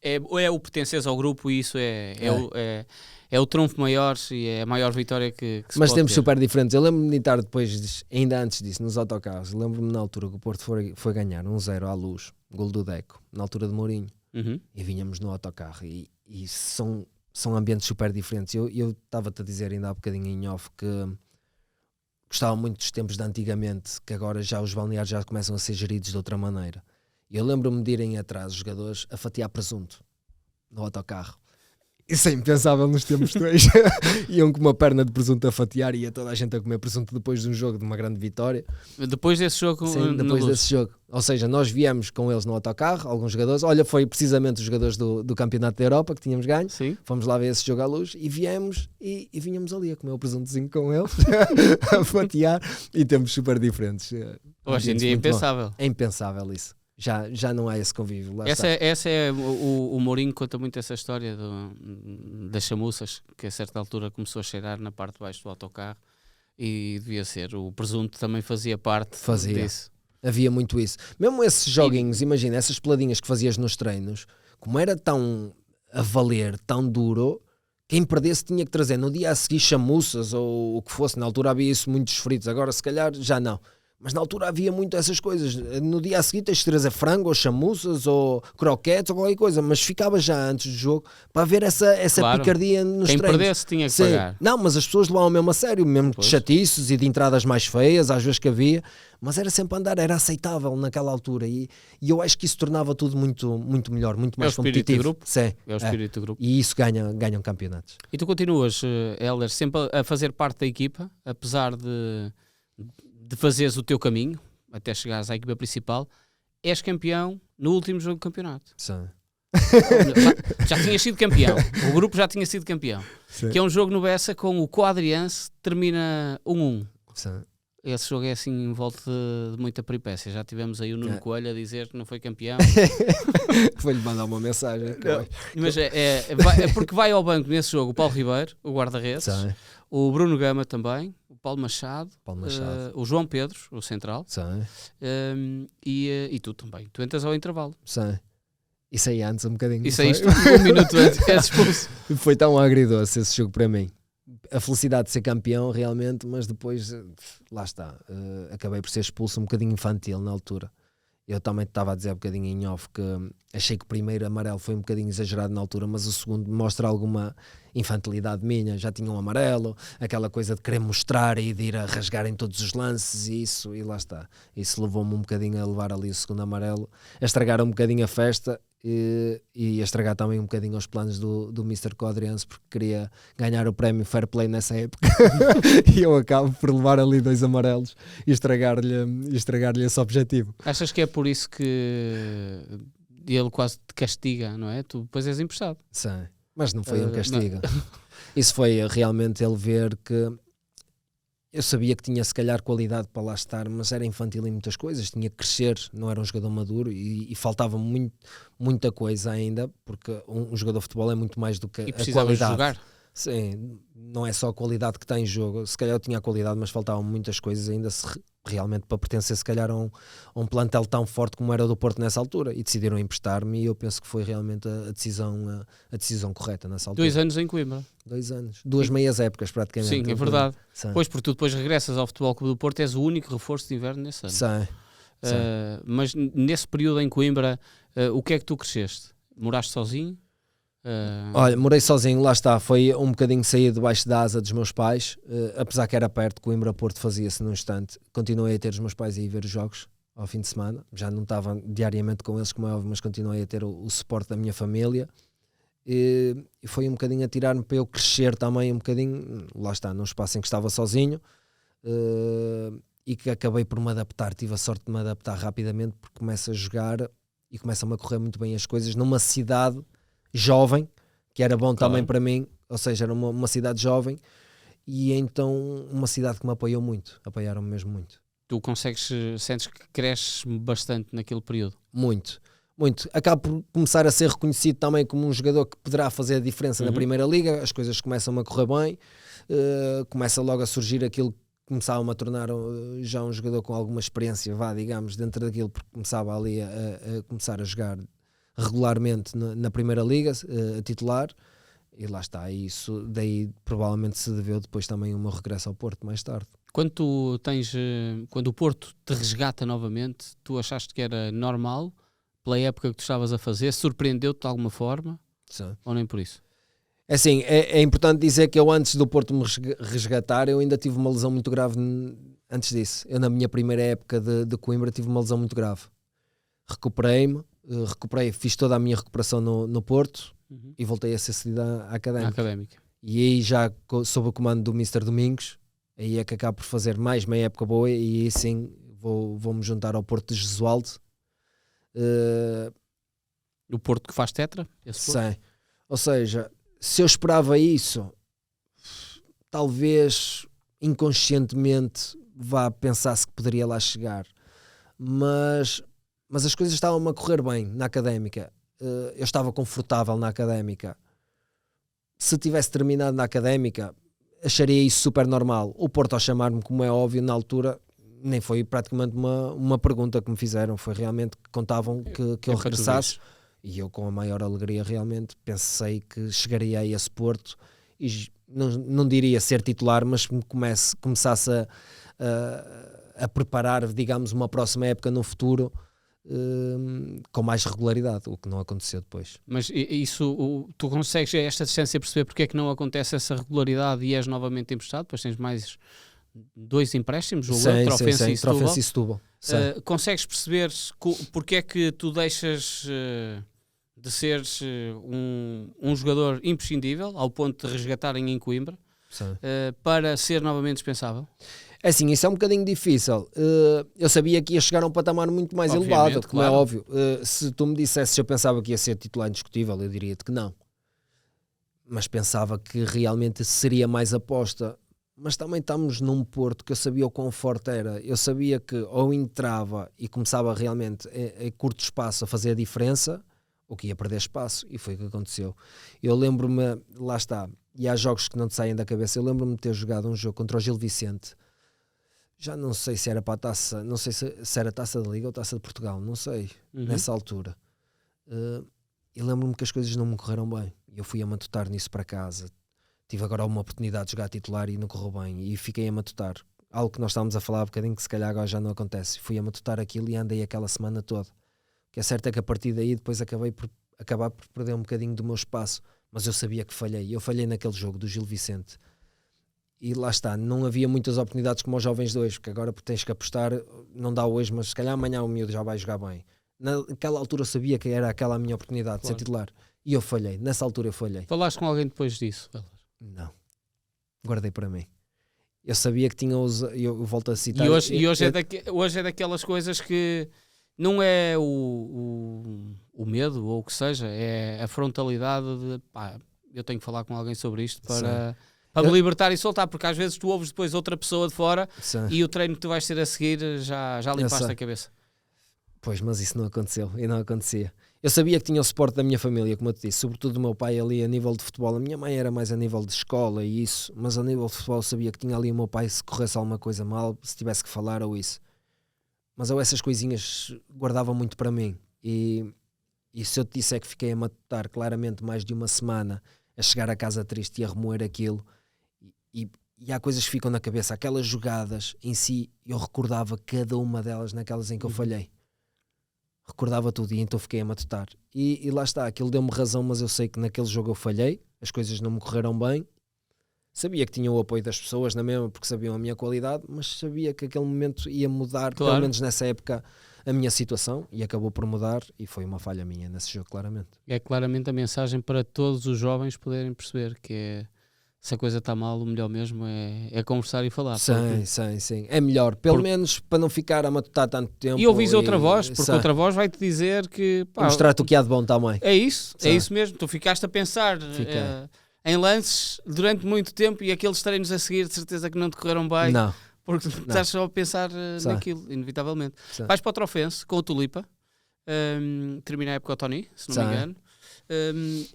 é o pertences ao grupo e isso é o trunfo maior e é a maior vitória que se mas pode tempos ter. Super diferentes. Eu lembro-me de estar depois, ainda antes disso, nos autocarros, lembro-me na altura que o Porto foi ganhar 1-0 à Luz, gol do Deco, na altura de Mourinho, e vinhamos no autocarro e são ambientes super diferentes. Eu estava-te a dizer ainda há bocadinho em off que gostava muito dos tempos de antigamente, que agora já os balneários já começam a ser geridos de outra maneira. E eu lembro-me de irem atrás os jogadores a fatiar presunto no autocarro. Isso é impensável nos tempos de hoje. Iam com uma perna de presunto a fatiar e ia toda a gente a comer presunto depois de um jogo, de uma grande vitória. Depois desse jogo? Sim, depois desse jogo. Ou seja, nós viemos com eles no autocarro, alguns jogadores. Olha, foi precisamente os jogadores do Campeonato da Europa que tínhamos ganho. Sim. Fomos lá ver esse jogo à Luz e viemos e vinhamos ali a comer o presuntozinho com eles, a fatiar, e tempos super diferentes. Hoje em dia é impensável. É impensável isso. Já não há esse convívio. Lá essa é o Mourinho conta muito essa história das chamuças, que a certa altura começou a cheirar na parte de baixo do autocarro e devia ser. O presunto também fazia parte disso. Havia muito isso. Mesmo esses joguinhos, imagina, essas peladinhas que fazias nos treinos, como era tão a valer, tão duro, quem perdesse tinha que trazer no dia a seguir chamuças ou o que fosse. Na altura havia isso muitos fritos, agora se calhar já não. Mas na altura havia muito essas coisas. No dia a seguir tens de trazer frango ou chamuças ou croquetes ou qualquer coisa, mas ficava já antes do jogo para ver essa claro, picardia nos treinos. Quem perdesse tinha que pagar. Não, mas as pessoas levavam mesmo a sério, mesmo de chatiços e de entradas mais feias, às vezes que havia, mas era sempre andar, era aceitável naquela altura e eu acho que isso tornava tudo muito, muito melhor, muito mais competitivo. Grupo. Sim, é o espírito do grupo. E isso ganham campeonatos. E tu continuas, Hélder, sempre a fazer parte da equipa, apesar de fazeres o teu caminho até chegares à equipa principal, és campeão no último jogo do campeonato. Sim. Já tinhas sido campeão, o grupo já tinha sido campeão. Sim. Que é um jogo no Bessa com o Coadriense, termina 1-1. Sim. Esse jogo é assim em volta de muita peripécia. Já tivemos aí o Nuno Coelho a dizer que não foi campeão. Foi-lhe mandar uma mensagem. Mas é porque vai ao banco nesse jogo o Paulo Ribeiro, o guarda-redes, o Bruno Gama também, o Paulo Machado. O João Pedro, o central, e tu também. Tu entras ao intervalo. Sim. Isso aí antes um bocadinho. Isso aí, um minuto antes, és expulso. Foi tão agridoce esse jogo para mim. A felicidade de ser campeão realmente, mas depois, lá está, acabei por ser expulso um bocadinho infantil na altura. Eu também estava a dizer um bocadinho em off que achei que o primeiro amarelo foi um bocadinho exagerado na altura, mas o segundo mostra alguma infantilidade minha. Já tinha um amarelo, aquela coisa de querer mostrar e de ir a rasgar em todos os lances e lá está. Isso levou-me um bocadinho a levar ali o segundo amarelo, a estragar um bocadinho a festa e a estragar também um bocadinho os planos do Mr. Codriense, porque queria ganhar o prémio Fair Play nessa época e eu acabo por levar ali 2 amarelos e estragar-lhe esse objetivo. Achas que é por isso que ele quase te castiga, não é? Tu depois és emprestado. Sim, mas não foi um castigo. Isso foi realmente ele ver que eu sabia que tinha se calhar qualidade para lá estar, mas era infantil em muitas coisas, tinha que crescer, não era um jogador maduro e faltava muita coisa ainda, porque um jogador de futebol é muito mais do que E a precisavas qualidade. jogar. Sim, não é só a qualidade que tem em jogo, se calhar eu tinha a qualidade, mas faltavam muitas coisas ainda realmente para pertencer se calhar a um plantel tão forte como era o do Porto nessa altura, e decidiram emprestar-me e eu penso que foi realmente a decisão correta nessa altura. 2 anos em Coimbra. 2 anos, 2 meias épocas praticamente. Sim, é verdade. Sim. Pois, porque tu depois regressas ao Futebol Clube do Porto, és o único reforço de inverno nesse ano. Sim. Mas nesse período em Coimbra, o que é que tu cresceste? Moraste sozinho? Olha, morei sozinho, lá está, foi um bocadinho sair debaixo da asa dos meus pais, apesar que era perto, Coimbra-Porto fazia-se num instante, continuei a ter os meus pais a ir ver os jogos ao fim de semana, já não estava diariamente com eles como é óbvio, mas continuei a ter o suporte da minha família e foi um bocadinho a tirar-me para eu crescer também um bocadinho, lá está, num espaço em que estava sozinho e que acabei por me adaptar, tive a sorte de me adaptar rapidamente porque começo a jogar e começam-me a correr muito bem as coisas numa cidade jovem, que era bom também para mim, ou seja, era uma cidade jovem e então uma cidade que me apoiou muito, apoiaram-me mesmo muito. Tu sentes que cresces bastante naquele período? Muito. Acabo por começar a ser reconhecido também como um jogador que poderá fazer a diferença na Primeira Liga, as coisas começam a correr bem, começa logo a surgir aquilo que começava-me a tornar já um jogador com alguma experiência, digamos, dentro daquilo, porque começava ali a começar a jogar regularmente na Primeira Liga, a titular, e lá está, isso daí provavelmente se deveu depois também o meu regresso ao Porto mais tarde. Quando o Porto te resgata novamente, tu achaste que era normal pela época que tu estavas a fazer? Surpreendeu-te de alguma forma? Sim. Ou nem por isso? É assim, é importante dizer que eu antes do Porto me resgatar, eu ainda tive uma lesão muito grave antes disso. Eu na minha primeira época de Coimbra tive uma lesão muito grave. Recuperei-me, fiz toda a minha recuperação no Porto e voltei a ser cedido à Académica. E aí já sob o comando do Mr. Domingos, aí é que acabo por fazer mais meia época boa e aí sim vou-me juntar ao Porto de Jesualdo. O Porto que faz tetra? Sim. Ou seja, se eu esperava isso, talvez inconscientemente pensasse que poderia lá chegar. Mas as coisas estavam a correr bem na Académica. Eu estava confortável na Académica. Se tivesse terminado na Académica, acharia isso super normal. O Porto, ao chamar-me, como é óbvio, na altura, nem foi praticamente uma pergunta que me fizeram. Foi realmente que contavam que eu regressasse. E eu, com a maior alegria, realmente pensei que chegaria a esse Porto e não diria ser titular, mas começasse a preparar, digamos, uma próxima época no futuro com mais regularidade, o que não aconteceu depois. Mas isso, tu consegues a esta distância perceber porque é que não acontece essa regularidade e és novamente emprestado? Depois tens mais 2 empréstimos, Trofense e Setúbal. Consegues perceber porque é que tu deixas de seres um jogador imprescindível ao ponto de resgatarem em Coimbra para ser novamente dispensável? É assim, isso é um bocadinho difícil. Eu sabia que ia chegar a um patamar muito mais elevado, como é óbvio. Se tu me dissesses se eu pensava que ia ser titular indiscutível, eu diria-te que não. Mas pensava que realmente seria mais aposta. Mas também estamos num Porto que eu sabia o quão forte era. Eu sabia que ou entrava e começava realmente em curto espaço a fazer a diferença, ou que ia perder espaço, e foi o que aconteceu. Eu lembro-me, lá está, e há jogos que não te saem da cabeça, eu lembro-me de ter jogado um jogo contra o Gil Vicente, já não sei se era para a taça, não sei se era taça da Liga ou taça de Portugal, não sei, nessa altura. E lembro-me que as coisas não me correram bem, eu fui a matutar nisso para casa. Tive agora uma oportunidade de jogar titular e não correu bem, e fiquei a matutar. algo que nós estávamos a falar há bocadinho, que se calhar agora já não acontece. Fui a matutar aquilo e andei aquela semana toda. O que é certo é que a partir daí depois acabar por perder um bocadinho do meu espaço, mas eu sabia que falhei. Eu falhei naquele jogo do Gil Vicente. E lá está, não havia muitas oportunidades como os jovens de hoje, porque agora tens que apostar, não dá hoje, mas se calhar amanhã o miúdo já vai jogar bem. Naquela altura eu sabia que era aquela a minha oportunidade de ser titular. E eu falhei, nessa altura eu falhei. Falaste com alguém depois disso? Não, guardei para mim. Eu sabia que tinha eu volto a citar. E hoje é daquelas coisas que não é o medo ou o que seja, é a frontalidade de pá, eu tenho que falar com alguém sobre isto para me libertar e soltar, porque às vezes tu ouves depois outra pessoa de fora e o treino que tu vais ter a seguir já limpaste a cabeça. Pois, mas isso não aconteceu e não acontecia. Eu sabia que tinha o suporte da minha família, como eu te disse, sobretudo do meu pai ali a nível de futebol. A minha mãe era mais a nível de escola e isso, mas a nível de futebol eu sabia que tinha ali o meu pai se corresse alguma coisa mal, se tivesse que falar ou isso. Mas eu essas coisinhas guardava muito para mim e se eu te disser que fiquei a matutar claramente mais de uma semana a chegar a casa triste e a remoer aquilo, e há coisas que ficam na cabeça, aquelas jogadas em si, eu recordava cada uma delas naquelas em que eu falhei. Recordava tudo e então fiquei a matutar. E lá está, aquilo deu-me razão, mas eu sei que naquele jogo eu falhei, as coisas não me correram bem. Sabia que tinha o apoio das pessoas na mesma, porque sabiam a minha qualidade, mas sabia que aquele momento ia mudar, pelo menos nessa época, a minha situação, e acabou por mudar, e foi uma falha minha nesse jogo, claramente. É claramente a mensagem para todos os jovens poderem perceber que é, se a coisa está mal, o melhor mesmo é conversar e falar. Sim. É melhor, pelo menos para não ficar a matutar tanto tempo. E ouvis outra voz, porque outra voz vai-te dizer que... Pá, mostrar-te o que há de bom também. É isso mesmo. Tu ficaste a pensar em lances durante muito tempo e aqueles treinos a seguir de certeza que não te correram bem. Não. Porque estás só a pensar naquilo, inevitavelmente. Vais para o Trofense com o Tulipa, termina a época o Tony, se não me engano.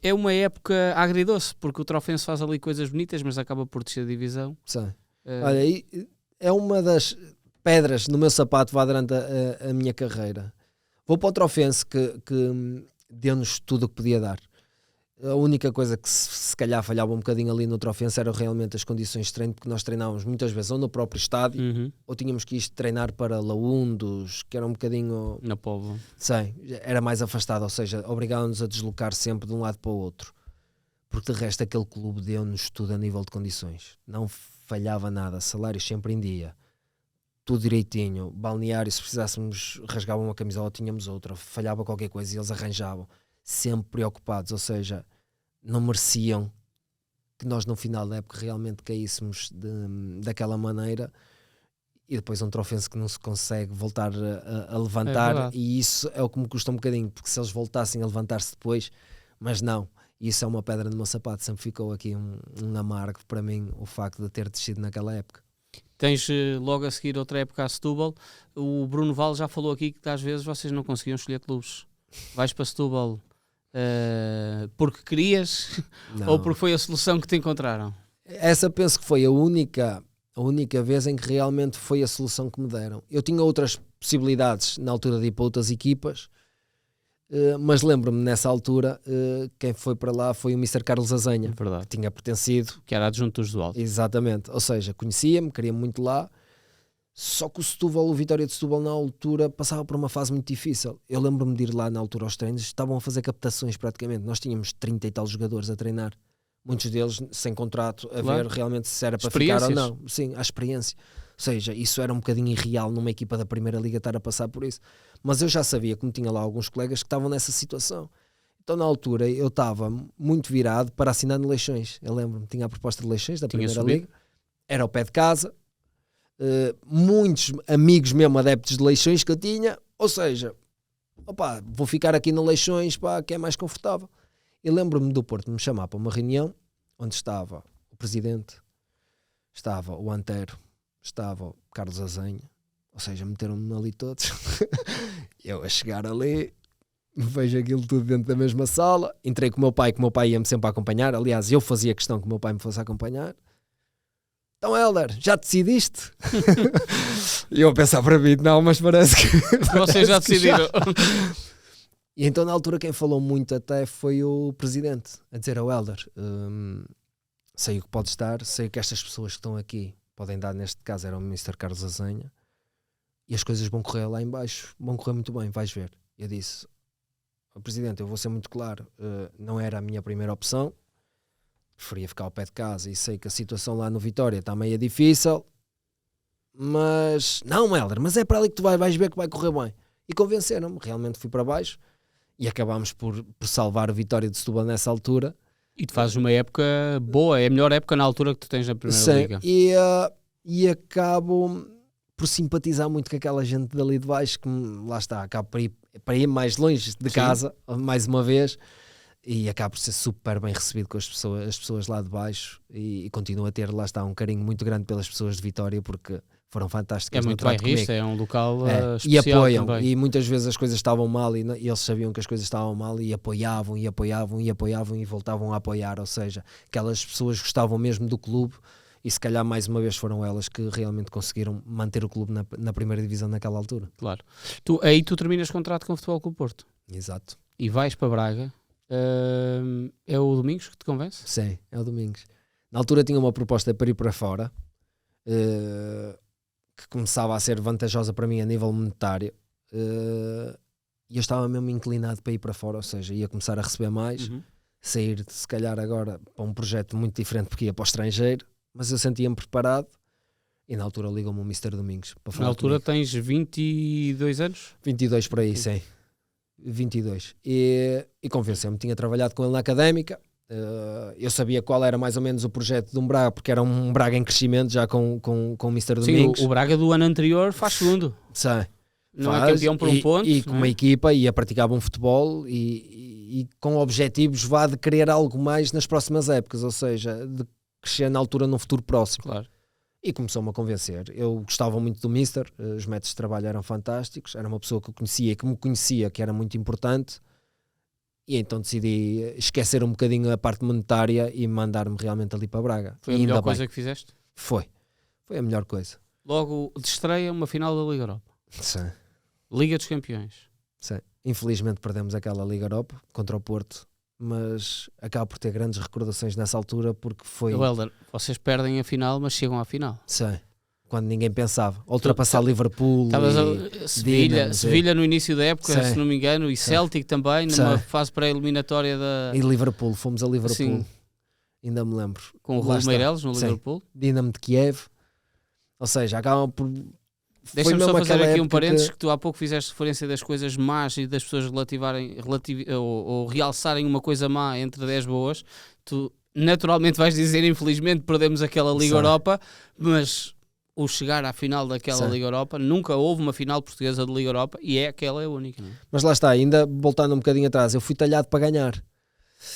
É uma época agridoce, porque o Trofense faz ali coisas bonitas, mas acaba por descer a divisão. Olha, é uma das pedras no meu sapato vá durante a minha carreira. Vou para o Trofense que deu-nos tudo o que podia dar. A única coisa que se calhar falhava um bocadinho ali no Trofense era realmente as condições de treino, porque nós treinávamos muitas vezes ou no próprio estádio ou tínhamos que ir treinar para Laundos, que era um bocadinho... Na Póvoa. Sim, era mais afastado, ou seja, obrigava-nos a deslocar sempre de um lado para o outro. Porque de resto aquele clube deu-nos tudo a nível de condições. Não falhava nada, salários sempre em dia. Tudo direitinho, balneário, se precisássemos rasgavam uma camisola, tínhamos outra, falhava qualquer coisa e eles arranjavam. Sempre preocupados, ou seja, não mereciam que nós no final da época realmente caíssemos daquela maneira e depois um Trofense que não se consegue voltar a levantar, e isso é o que me custa um bocadinho, porque se eles voltassem a levantar-se depois, mas não, isso é uma pedra no meu sapato, sempre ficou aqui um amargo para mim o facto de ter descido naquela época. Tens logo a seguir outra época a Setúbal. O Bruno Val já falou aqui que às vezes vocês não conseguiam escolher clubes. Vais para Setúbal porque querias ou porque foi a solução que te encontraram? Essa penso que foi a única vez em que realmente foi a solução que me deram. Eu tinha outras possibilidades na altura de ir para outras equipas, mas lembro-me nessa altura quem foi para lá foi o Mr. Carlos Azenha, que tinha pertencido, que era adjunto do Josualdo. Exatamente, ou seja, conhecia-me, queria muito lá. Só que o Vitória de Setúbal na altura passava por uma fase muito difícil. Eu lembro-me de ir lá na altura aos treinos, estavam a fazer captações praticamente. Nós tínhamos 30 e tal jogadores a treinar, muitos deles sem contrato, a ver realmente se era para ficar ou não. Sim, a experiência. Ou seja, isso era um bocadinho irreal numa equipa da Primeira Liga estar a passar por isso. Mas eu já sabia, como tinha lá alguns colegas que estavam nessa situação. Então na altura eu estava muito virado para assinar no Leixões. Eu lembro-me, tinha a proposta de Leixões da Primeira Liga, era ao pé de casa. Muitos amigos mesmo adeptos de Leixões que eu tinha, ou seja, vou ficar aqui no Leixões, que é mais confortável. E lembro-me do Porto me chamar para uma reunião onde estava o presidente, estava o Antero, estava o Carlos Azenha, ou seja, meteram-me ali todos. Eu a chegar ali, vejo aquilo tudo dentro da mesma sala, entrei com o meu pai, que o meu pai ia-me sempre a acompanhar. Aliás, eu fazia questão que o meu pai me fosse acompanhar. Então, Helder, já decidiste? E eu a pensar para mim, não, mas parece que... Vocês já decidiram. E então, na altura, quem falou muito até foi o presidente, a dizer ao Helder, sei o que pode estar, sei que estas pessoas que estão aqui podem dar, neste caso era o Mr. Carlos Azenha, e as coisas vão correr lá em baixo, vão correr muito bem, vais ver. Eu disse, Presidente, eu vou ser muito claro, não era a minha primeira opção, preferia ficar ao pé de casa e sei que a situação lá no Vitória está meio difícil, mas não, Helder, mas é para ali que tu vais ver que vai correr bem. E convenceram-me, realmente fui para baixo e acabámos por salvar a Vitória de Setúbal nessa altura. E tu fazes uma época boa, é a melhor época na altura que tu tens na Primeira Liga. E acabo por simpatizar muito com aquela gente dali de baixo, que lá está, acabo para ir mais longe de casa, mais uma vez, e acabo por ser super bem recebido com as pessoas lá de baixo, e continuo a ter, lá está, um carinho muito grande pelas pessoas de Vitória, porque foram fantásticas. É muito bairrista, é um local especial e apoiam, também. e muitas vezes as coisas estavam mal e eles sabiam que as coisas estavam mal e apoiavam e voltavam a apoiar, ou seja, aquelas pessoas gostavam mesmo do clube e se calhar mais uma vez foram elas que realmente conseguiram manter o clube na primeira divisão naquela altura. Claro. Aí tu terminas contrato com o Futebol Clube Porto. Exato. E vais para Braga. É o Domingos que te convence? Sim, é o Domingos. Na altura tinha uma proposta para ir para fora, que começava a ser vantajosa para mim a nível monetário, e eu estava mesmo inclinado para ir para fora, ou seja, ia começar a receber mais, sair se calhar agora para um projeto muito diferente porque ia para o estrangeiro, mas eu sentia-me preparado e na altura ligou-me o Mr. Domingos para falar. Na altura comigo. tens 22 anos? 22 por aí, sim. 22. E convenceu-me, tinha trabalhado com ele na Académica, eu sabia qual era mais ou menos o projeto de um Braga, porque era um Braga em crescimento já com o Mr. Domingos. Sim, o Braga do ano anterior faz segundo. Sim. Não é campeão por um ponto. E com uma equipa ia praticar um futebol e com objetivos de querer algo mais nas próximas épocas, ou seja, de crescer na altura num futuro próximo. Claro. E começou-me a convencer. Eu gostava muito do Mister, os métodos de trabalho eram fantásticos, era uma pessoa que eu conhecia e que me conhecia, que era muito importante, e então decidi esquecer um bocadinho a parte monetária e mandar-me realmente ali para Braga. Foi a melhor coisa que fizeste? Foi a melhor coisa. Logo de estreia uma final da Liga Europa. Sim. Liga dos Campeões. Sim. Infelizmente perdemos aquela Liga Europa contra o Porto, mas acabo por ter grandes recordações nessa altura porque foi... Helder, vocês perdem a final, mas chegam à final. Sim. Quando ninguém pensava. Ultrapassar Liverpool Sevilha no início da época, Sim. se não me engano, e Celtic também, numa fase pré-eliminatória da... E Liverpool, fomos a Liverpool. Sim. Ainda me lembro. Com o Raul Meireles no Liverpool. Dinamo de Kiev. Ou seja, acabam por... Deixa-me só fazer aqui um parênteses que tu há pouco fizeste referência das coisas más e das pessoas ou realçarem uma coisa má entre 10 boas. Tu naturalmente vais dizer, infelizmente perdemos aquela Liga Europa, mas o chegar à final daquela Liga Europa, nunca houve uma final portuguesa de Liga Europa e aquela é a única. Não é? Mas lá está, ainda voltando um bocadinho atrás, eu fui talhado para ganhar.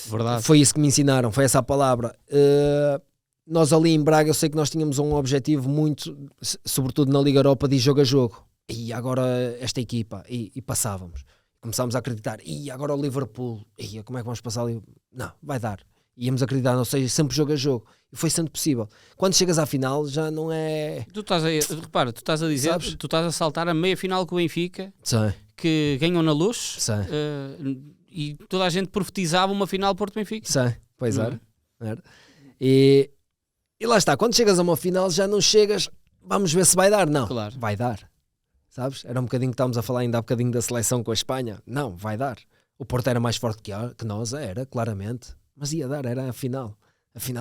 Verdade. Foi isso que me ensinaram, foi essa a palavra. Nós ali em Braga, eu sei que nós tínhamos um objetivo muito, sobretudo na Liga Europa, de jogo a jogo. E agora esta equipa, e passávamos. Começámos a acreditar, e agora o Liverpool, e como é que vamos passar ali? Não, vai dar. Íamos acreditar, ou seja, sempre jogo a jogo. E foi sendo possível. Quando chegas à final, já não é... Repara, tu estás a dizer, sabes? Tu estás a saltar a meia final com o Benfica, Sim. Que ganham na Luz, e toda a gente profetizava uma final Porto-Benfica. Sim, pois era. E lá está, quando chegas a uma final já não chegas, vamos ver se vai dar, não, claro. Vai dar, sabes? Era um bocadinho que estávamos a falar ainda há bocadinho da seleção com a Espanha, não, vai dar. O Porto era mais forte que nós, era, claramente, mas ia dar, era a final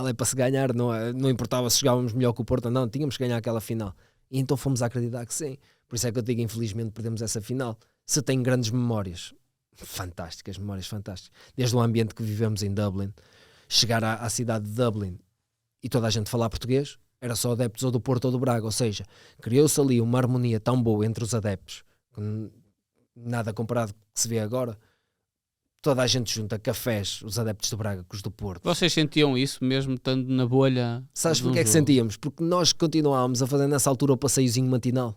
é para se ganhar, não importava se jogávamos melhor que o Porto, não, tínhamos que ganhar aquela final, e então fomos a acreditar que sim, por isso é que eu digo, infelizmente perdemos essa final. Se tenho grandes memórias, memórias fantásticas, desde o ambiente que vivemos em Dublin, chegar à cidade de Dublin e toda a gente falar português, era só adeptos ou do Porto ou do Braga, ou seja, criou-se ali uma harmonia tão boa entre os adeptos, nada comparado com o que se vê agora. Toda a gente junta cafés, os adeptos do Braga com os do Porto. Vocês sentiam isso mesmo estando na bolha? Sabes porque é que sentíamos? Porque nós continuávamos a fazer nessa altura o passeiozinho matinal.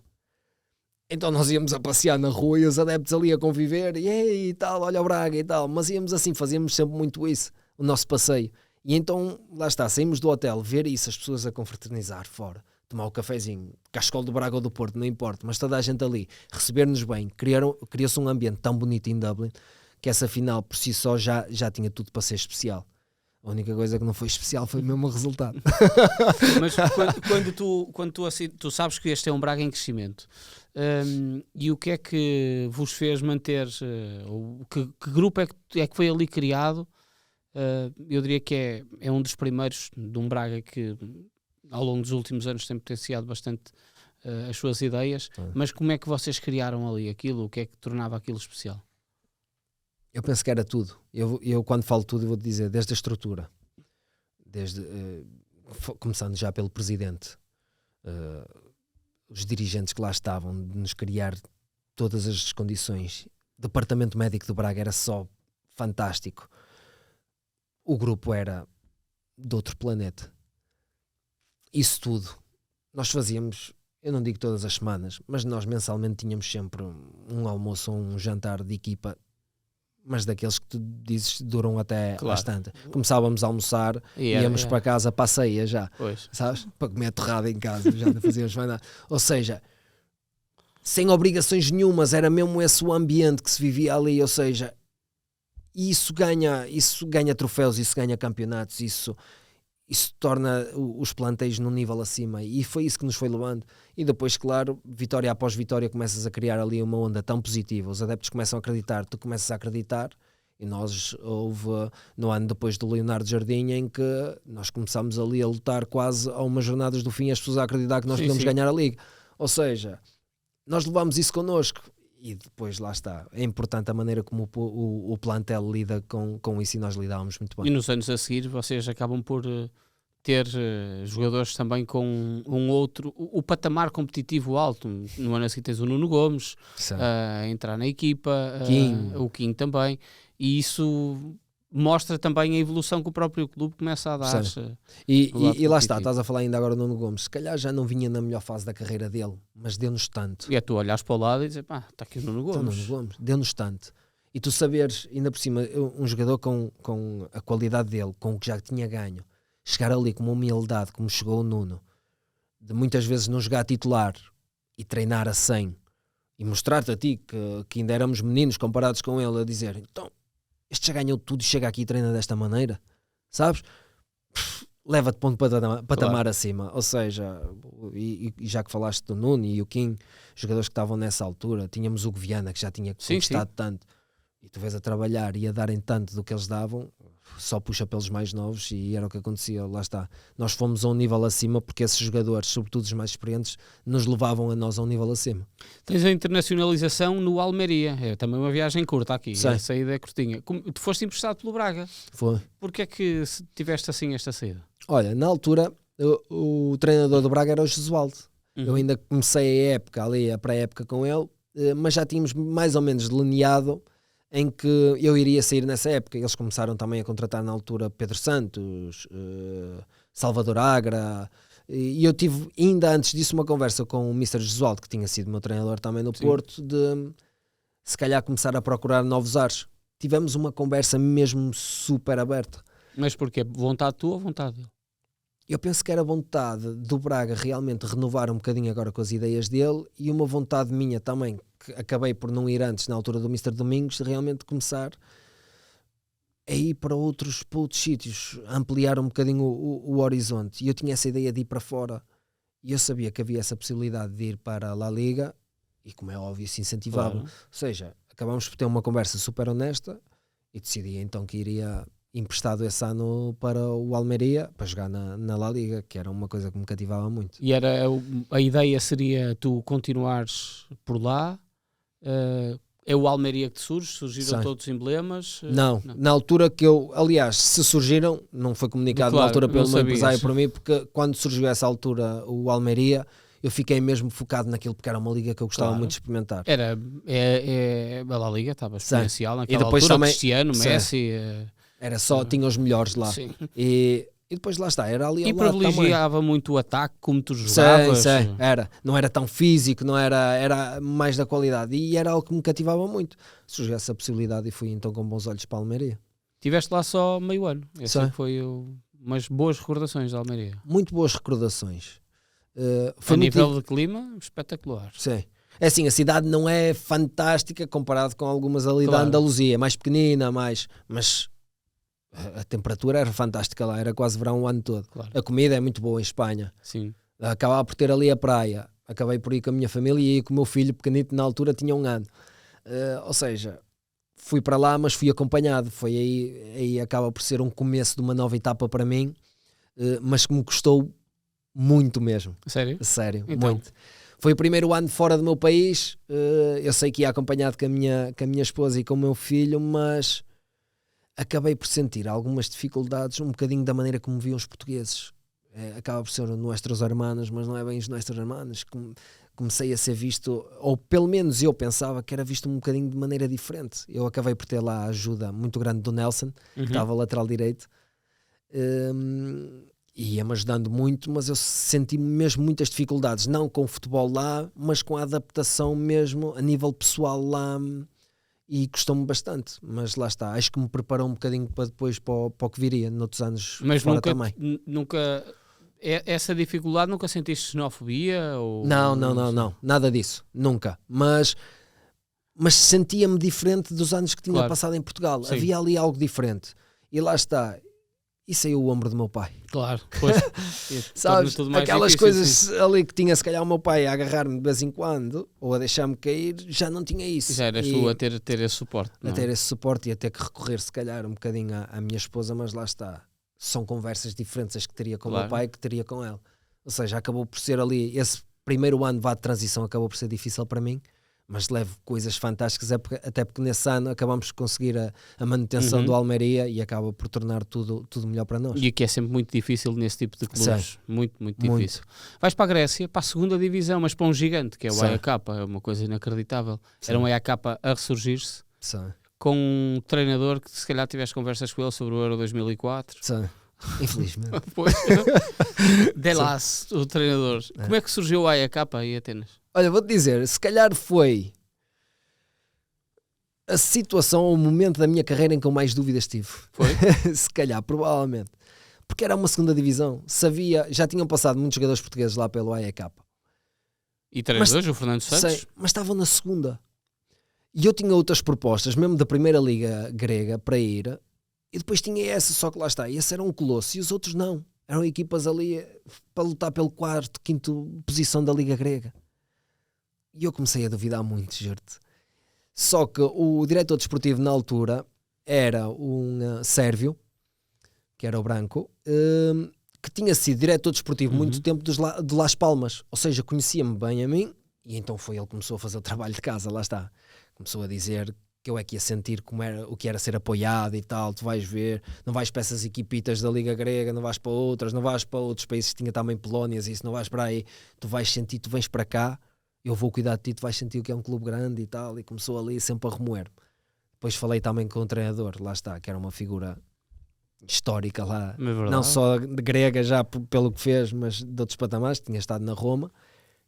Então nós íamos a passear na rua e os adeptos ali a conviver e tal, olha o Braga e tal, mas íamos assim, fazíamos sempre muito isso, o nosso passeio. E então, lá está, saímos do hotel, ver isso, as pessoas a confraternizar fora, tomar o cafezinho, Cascol do Braga ou do Porto, não importa, mas toda a gente ali, receber-nos bem, criou-se um ambiente tão bonito em Dublin, que essa final por si só já tinha tudo para ser especial. A única coisa que não foi especial foi mesmo o resultado. Mas quando tu sabes que este é um Braga em crescimento, e o que é que vos fez manter, que grupo é que foi ali criado? Eu diria que é um dos primeiros de um Braga que ao longo dos últimos anos tem potenciado bastante as suas ideias, mas como é que vocês criaram ali aquilo? O que é que tornava aquilo especial? Eu penso que era tudo. Eu quando falo tudo, eu vou-te dizer, desde a estrutura, começando já pelo presidente, os dirigentes que lá estavam, de nos criar todas as condições. O departamento médico do Braga era só fantástico. O grupo era de outro planeta. Isso tudo. Nós fazíamos, eu não digo todas as semanas, mas nós mensalmente tínhamos sempre um almoço ou um jantar de equipa, mas daqueles que tu dizes duram até bastante. Começávamos a almoçar, íamos para casa para a ceia já, sabes? Para comer torrada em casa, já não fazíamos mais nada. Ou seja, sem obrigações nenhumas, era mesmo esse o ambiente que se vivia ali, ou seja, isso ganha troféus, isso ganha campeonatos, isso torna os plantéis num nível acima, e foi isso que nos foi levando. E depois, claro, vitória após vitória, começas a criar ali uma onda tão positiva, os adeptos começam a acreditar, tu começas a acreditar, e houve no ano depois do Leonardo Jardim em que nós começámos ali a lutar quase a umas jornadas do fim, as pessoas a acreditar que nós podemos ganhar a Liga. Ou seja, nós levámos isso connosco, e depois lá está, é importante a maneira como o plantel lida com isso, e nós lidávamos muito bem. E nos anos a seguir vocês acabam por ter jogadores também com o patamar competitivo alto. No ano a seguir tens o Nuno Gomes a entrar na equipa, o Kim também, e isso mostra também a evolução que o próprio clube começa a dar. E lá está, estás a falar ainda agora do Nuno Gomes, se calhar já não vinha na melhor fase da carreira dele, mas deu-nos tanto. E é tu olhares para o lado e dizer, pá, está aqui o Nuno Gomes. Deu-nos tanto. E tu saberes, ainda por cima, um jogador com a qualidade dele, com o que já tinha ganho, chegar ali com uma humildade, como chegou o Nuno, de muitas vezes não jogar titular e treinar a 100, e mostrar-te a ti que ainda éramos meninos comparados com ele, a dizer, então, este já ganhou tudo e chega aqui e treina desta maneira, sabes? Leva-te ponto patamar acima. Ou seja, e já que falaste do Nuno e o Kim, jogadores que estavam nessa altura, tínhamos o Guiana, que já tinha conquistado tanto, e tu vês a trabalhar e a darem tanto do que eles davam, só puxa pelos mais novos, e era o que acontecia. Lá está, nós fomos a um nível acima porque esses jogadores, sobretudo os mais experientes, nos levavam a nós a um nível acima. Tens a internacionalização no Almeria, é também uma viagem curta aqui, a saída é curtinha. Tu foste emprestado pelo Braga. Foi. Porquê é que tiveste assim esta saída? Olha, na altura o treinador do Braga era o Jesualdo. Eu ainda comecei a época ali, a pré-época com ele, mas já tínhamos mais ou menos delineado em que eu iria sair nessa época. Eles começaram também a contratar na altura Pedro Santos, Salvador Agra, e eu tive ainda antes disso uma conversa com o Mr. Jesualdo, que tinha sido meu treinador também no Porto, de se calhar começar a procurar novos ares. Tivemos uma conversa mesmo super aberta. Mas porquê? Vontade tua ou vontade dele? Eu penso que era vontade do Braga realmente renovar um bocadinho agora com as ideias dele, e uma vontade minha também, que acabei por não ir antes na altura do Mr. Domingos, de realmente começar a ir para outros sítios, ampliar um bocadinho o horizonte. E eu tinha essa ideia de ir para fora, e eu sabia que havia essa possibilidade de ir para a La Liga, e como é óbvio se incentivava. Ou seja, acabámos por ter uma conversa super honesta, e decidi então que iria emprestado esse ano para o Almeria, para jogar na La Liga, que era uma coisa que me cativava muito. E a ideia seria tu continuares por lá? É o Almeria que te surgiram todos os emblemas? Não, na altura que aliás, se surgiram, não foi comunicado na altura pelo meu empresário para mim, porque quando surgiu essa altura o Almeria, eu fiquei mesmo focado naquilo, porque era uma liga que eu gostava muito de experimentar. A La Liga estava exponencial naquela e depois altura, também, Cristiano, Messi... Era só, tinha os melhores lá. E depois lá está, era ali ao lado também. E privilegiava muito o ataque, como tu jogavas. Não era tão físico, não era mais da qualidade. E era algo que me cativava muito. Surgiu essa possibilidade e fui então com bons olhos para a Almeria. Tiveste lá só meio ano. Foi umas boas recordações da Almeria. Muito boas recordações. A nível de clima, espetacular. Sim. É assim, a cidade não é fantástica comparado com algumas ali da Andaluzia. Mais pequenina, mas A temperatura era fantástica lá, era quase verão o ano todo. Claro. A comida é muito boa em Espanha. Sim. Acabava por ter ali a praia. Acabei por ir com a minha família e aí com o meu filho pequenito, na altura tinha 1 ano. Ou seja, fui para lá, mas fui acompanhado. Foi aí acaba por ser um começo de uma nova etapa para mim, mas que me custou muito mesmo. Sério? Sério, Então. muito. Foi o primeiro ano fora do meu país. Eu sei que ia acompanhado com a minha esposa e com o meu filho, mas acabei por sentir algumas dificuldades, um bocadinho da maneira como viam os portugueses. Acaba por ser nossos hermanos, mas não é bem os nossos hermanos. Comecei a ser visto, ou pelo menos eu pensava que era visto um bocadinho de maneira diferente. Eu acabei por ter lá a ajuda muito grande do Nelson, que estava lateral direito, e ia-me ajudando muito, mas eu senti mesmo muitas dificuldades, não com o futebol lá, mas com a adaptação mesmo a nível pessoal lá, e custou-me bastante, mas lá está, acho que me preparou um bocadinho para depois para o que viria noutros anos. Mas fora também. nunca essa dificuldade, nunca sentiste xenofobia? Ou... Não, nada disso, nunca, mas sentia-me diferente dos anos que tinha passado em Portugal. Sim. Havia ali algo diferente, e lá está. E saiu o ombro do meu pai. Claro, pois. Sabes, tudo mais aquelas difícil, coisas sim. ali que tinha se calhar o meu pai a agarrar-me de vez em quando, ou a deixar-me cair, já não tinha isso. Já eras tu a ter esse suporte. A ter esse suporte e a ter que recorrer se calhar um bocadinho à minha esposa, mas lá está. São conversas diferentes as que teria com o meu pai que teria com ela. Ou seja, acabou por ser ali, esse primeiro ano de transição acabou por ser difícil para mim, mas levo coisas fantásticas, até porque nesse ano acabamos de conseguir a manutenção do Almeria e acaba por tornar tudo melhor para nós. E que é sempre muito difícil nesse tipo de clubes. Muito difícil. Vais para a Grécia, para a segunda divisão, mas para um gigante, que é o AEK, é uma coisa inacreditável. Era um AEK a ressurgir-se, com um treinador que se calhar tiveste conversas com ele sobre o Euro 2004. Infelizmente. Delas, o treinador. Como é que surgiu o AEK em Atenas? Olha, vou-te dizer, se calhar foi a situação ou o momento da minha carreira em que eu mais dúvidas tive. Foi? Se calhar, provavelmente. Porque era uma segunda divisão. Já tinham passado muitos jogadores portugueses lá pelo AEK. E treinadores, o Fernando Santos? Sei, mas estavam na segunda. E eu tinha outras propostas, mesmo da primeira liga grega, para ir. E depois tinha essa, só que lá está. E esse era um colosso e os outros não. Eram equipas ali para lutar pelo quarto, quinto posição da liga grega. E eu comecei a duvidar muito, juro-te. Só que o diretor desportivo na altura era um sérvio, que era o Branco, que tinha sido diretor desportivo muito tempo de Las Palmas. Ou seja, conhecia-me bem a mim, e então foi ele que começou a fazer o trabalho de casa, lá está. Começou a dizer que eu é que ia sentir o que era ser apoiado e tal, tu vais ver, não vais para essas equipitas da Liga Grega, não vais para outras, não vais para outros países que tinha também Polónias e isso, não vais para aí, tu vais sentir, tu vens para cá, eu vou cuidar de ti, tu vais sentir o que é um clube grande e tal, e começou ali sempre a remoer. Depois falei também com o treinador, lá está, que era uma figura histórica lá, não só de grega já pelo que fez, mas de outros patamares, tinha estado na Roma,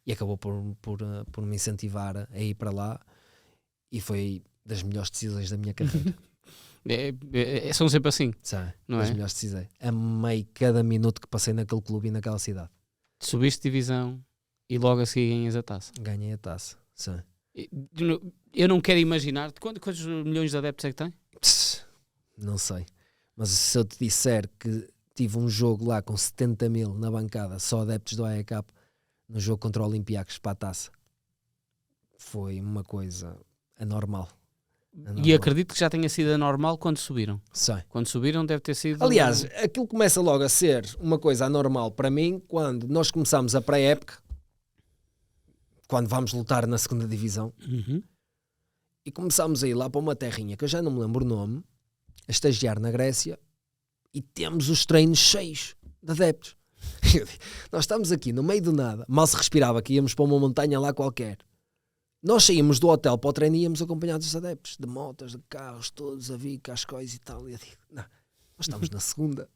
e acabou por me incentivar a ir para lá, e foi das melhores decisões da minha carreira. São sempre assim, não das é? melhores decisões. Amei cada minuto que passei naquele clube e naquela cidade. Subiste divisão e logo a seguir ganhas a taça. Ganhei a taça, sim. Eu não quero imaginar quantos milhões de adeptos é que tem? Não sei, mas se eu te disser que tive um jogo lá com 70 mil na bancada, só adeptos do AEK, no jogo contra o Olympiacos para a taça, foi uma coisa anormal. E acredito que já tenha sido anormal quando subiram. Sei. Quando subiram deve ter sido... Aliás, aquilo começa logo a ser uma coisa anormal para mim quando nós começamos a pré-época, quando vamos lutar na segunda divisão, e começamos a ir lá para uma terrinha que eu já não me lembro o nome, a estagiar na Grécia, e temos os treinos cheios de adeptos. Nós estamos aqui no meio do nada, mal se respirava que íamos para uma montanha lá qualquer. Nós saímos do hotel para o treino e íamos acompanhados dos adeptos, de motas, de carros, todos a vir, cascóis e tal. E eu digo, não, nós estamos na segunda,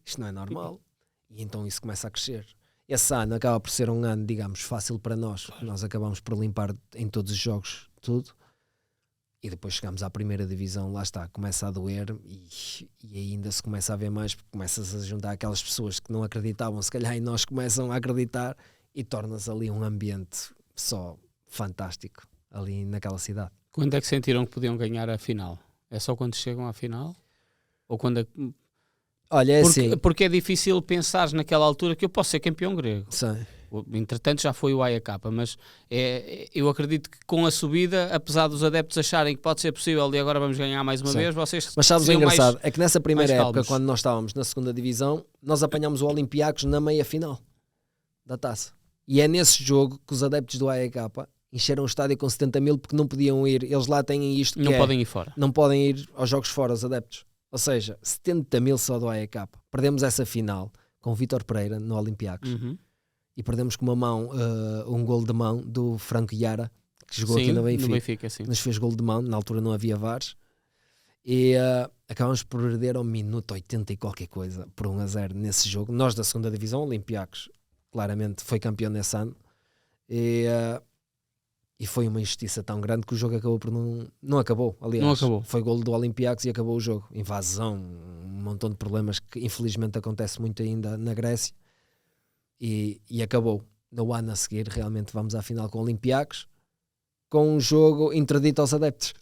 isto não é normal. E então isso começa a crescer. Esse ano acaba por ser um ano, digamos, fácil para nós. Claro. Nós acabamos por limpar em todos os jogos tudo. E depois chegamos à primeira divisão, lá está, começa a doer e ainda se começa a ver mais, porque começas a juntar aquelas pessoas que não acreditavam, se calhar, e nós começam a acreditar e torna-se ali um ambiente só fantástico ali naquela cidade. Quando é que sentiram que podiam ganhar a final? É só quando chegam à final? Ou quando Olha, é assim. porque é difícil pensar naquela altura que eu posso ser campeão grego. Sei. Entretanto já foi o AEK, mas eu acredito que com a subida, apesar dos adeptos acharem que pode ser possível e agora vamos ganhar mais uma vez, vocês... Mas sabes o engraçado? É que nessa primeira época, calmos. quando nós estávamos na segunda divisão, nós apanhámos o Olympiacos na meia-final da taça. E é nesse jogo que os adeptos do AEK encheram o estádio com 70 mil porque não podiam ir. Eles lá têm isto que não podem ir fora. Não podem ir aos jogos fora, os adeptos. Ou seja, 70 mil só do AEK. Perdemos essa final com o Vítor Pereira no Olympiacos. E perdemos com uma mão, um gol de mão do Franco Iara, que jogou aqui no Benfica. Nos fez gol de mão, na altura não havia VARs. E acabamos por perder ao minuto 80 e qualquer coisa, por 1-0 nesse jogo. Nós da segunda divisão, Olympiacos, claramente foi campeão nesse ano. E foi uma injustiça tão grande que o jogo acabou por não acabou, aliás. Não acabou. Foi golo do Olympiacos e acabou o jogo. Invasão, um montão de problemas que infelizmente acontece muito ainda na Grécia. E acabou. No ano a seguir, realmente vamos à final com o Olympiacos, com um jogo interdito aos adeptos.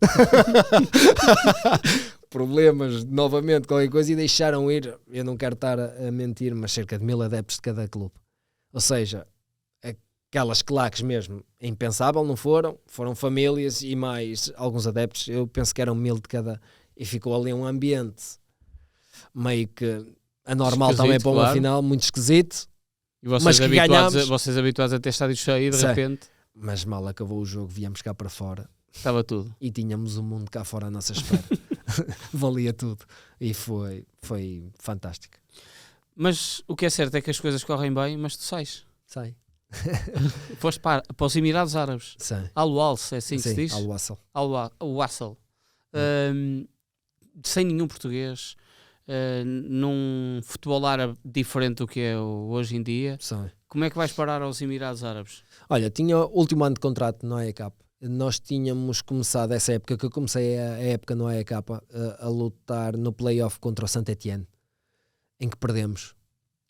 Problemas, novamente, qualquer coisa, e deixaram ir, eu não quero estar a mentir, mas cerca de 1000 adeptos de cada clube. Ou seja, aquelas claques mesmo, é impensável, não foram famílias e mais alguns adeptos, eu penso que eram 1000 de cada, e ficou ali um ambiente meio que anormal também para uma final, muito esquisito. E vocês, mas que vocês habituados a ter estádio cheio, de repente... Mas mal acabou o jogo, viemos cá para fora. Estava tudo. E tínhamos o mundo cá fora à nossa espera. Valia tudo. E foi fantástico. Mas o que é certo é que as coisas correm bem, mas tu sais. Sai. Foste para os Emirados Árabes. Sai. Al-Wals, é assim que se diz? Al-Wassal. Al-Wassal. Sem nenhum português. Num futebol árabe diferente do que é hoje em dia. Sei. Como é que vais parar aos Emirados Árabes? Olha, tinha o último ano de contrato no AEK. Nós tínhamos começado essa época, que eu comecei a época no AEK, a lutar no play-off contra o Saint-Étienne, em que perdemos.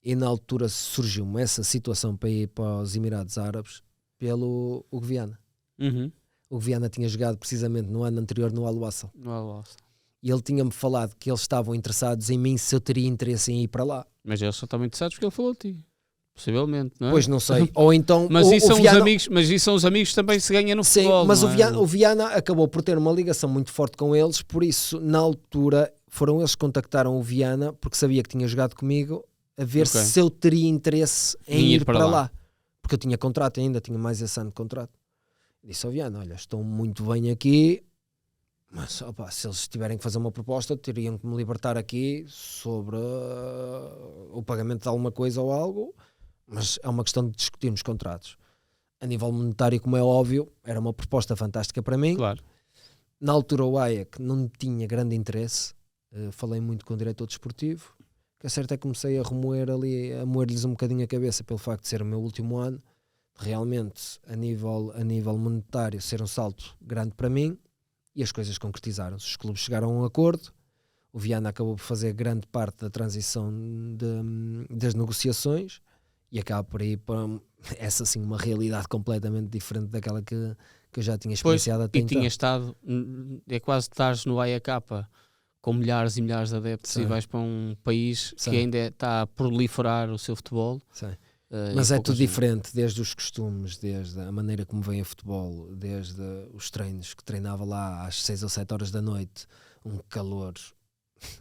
E na altura surgiu-me essa situação para ir para os Emirados Árabes pelo Hugo Viana. O Hugo Viana tinha jogado precisamente no ano anterior no Al-Wassal. E ele tinha-me falado que eles estavam interessados em mim, se eu teria interesse em ir para lá. Mas eles só estavam interessados porque ele falou de ti. Possivelmente, não é? Pois não sei. Ou então... mas isso são os amigos também se ganha no futebol. Sim, mas não o Viana acabou por ter uma ligação muito forte com eles, por isso, na altura, foram eles que contactaram o Viana, porque sabia que tinha jogado comigo, a ver se eu teria interesse em ir para lá. Porque eu tinha contrato ainda, tinha mais esse ano de contrato. Disse ao Viana, olha, estou muito bem aqui, mas opa, se eles tiverem que fazer uma proposta, teriam que me libertar aqui sobre o pagamento de alguma coisa ou algo, mas é uma questão de discutirmos contratos. A nível monetário, como é óbvio, era uma proposta fantástica para mim. Claro. Na altura o AEK não tinha grande interesse, falei muito com o diretor desportivo, que é certo é que comecei a moer-lhes um bocadinho a cabeça pelo facto de ser o meu último ano, realmente a nível monetário ser um salto grande para mim. E as coisas concretizaram-se. Os clubes chegaram a um acordo. O Viana acabou por fazer grande parte da transição das negociações e acaba por ir para essa sim uma realidade completamente diferente daquela que eu já tinha experienciado até então. E tinha estado, é quase estares no AEK com milhares e milhares de adeptos e vais para um país que ainda está a proliferar o seu futebol. Mas é tudo diferente, desde os costumes, desde a maneira como vem a futebol, desde os treinos, que treinava lá às 6 ou 7 horas da noite, um calor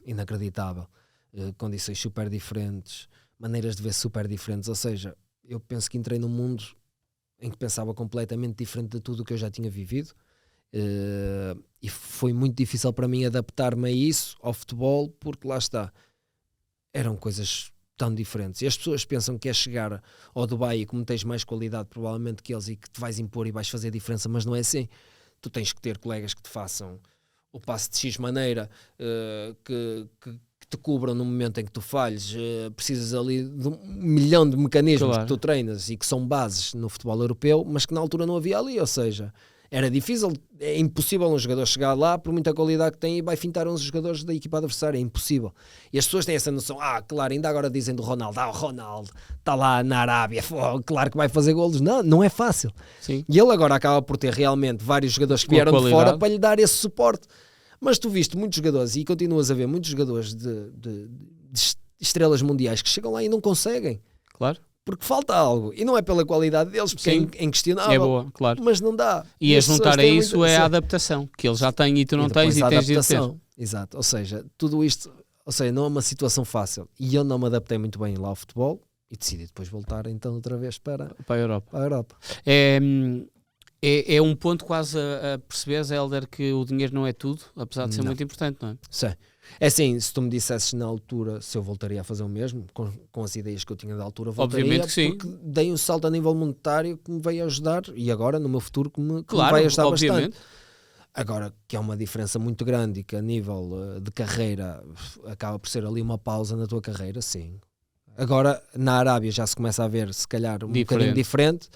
inacreditável, condições super diferentes, maneiras de ver super diferentes. Ou seja, eu penso que entrei num mundo em que pensava completamente diferente de tudo o que eu já tinha vivido, e foi muito difícil para mim adaptar-me a isso, ao futebol, porque lá está, eram coisas tão diferentes. E as pessoas pensam que é chegar ao Dubai e como tens mais qualidade provavelmente que eles e que te vais impor e vais fazer diferença, mas não é assim. Tu tens que ter colegas que te façam o passe de X maneira, que te cubram no momento em que tu falhes. Precisas ali de 1 milhão de mecanismos que tu treinas e que são bases no futebol europeu, mas que na altura não havia ali. Ou seja, era difícil, é impossível um jogador chegar lá por muita qualidade que tem e vai fintar 11 jogadores da equipa adversária, é impossível. E as pessoas têm essa noção, claro, ainda agora dizem do Ronaldo, o Ronaldo está lá na Arábia, claro que vai fazer golos. Não é fácil. Sim. E ele agora acaba por ter realmente vários jogadores que vieram de fora para lhe dar esse suporte. Mas tu viste muitos jogadores e continuas a ver muitos jogadores de estrelas mundiais que chegam lá e não conseguem. Claro. Porque falta algo. E não é pela qualidade deles, porque Sim, é inquestionável. é boa, claro. Mas não dá. E a as pessoas juntar a têm isso muito- é a Sim. adaptação, que ele já tem e tu não E tens depois e a tens de ter. adaptação. Exato. Ou seja, tudo isto, ou seja, não é uma situação fácil. E eu não me adaptei muito bem lá ao futebol e decidi depois voltar então outra vez para Para a Europa. a Europa. É um ponto quase a perceberes, Hélder, que o dinheiro não é tudo, apesar de ser Não. muito importante, não é? Sim. É assim, se tu me dissesses na altura se eu voltaria a fazer o mesmo, com as ideias que eu tinha da altura, voltaria, Obviamente que sim. porque dei um salto a nível monetário que me veio ajudar e agora no meu futuro que me Claro, vai ajudar obviamente. bastante. Agora, que é uma diferença muito grande e que a nível de carreira acaba por ser ali uma pausa na tua carreira, sim. Agora, na Arábia já se começa a ver, se calhar, um bocadinho diferente,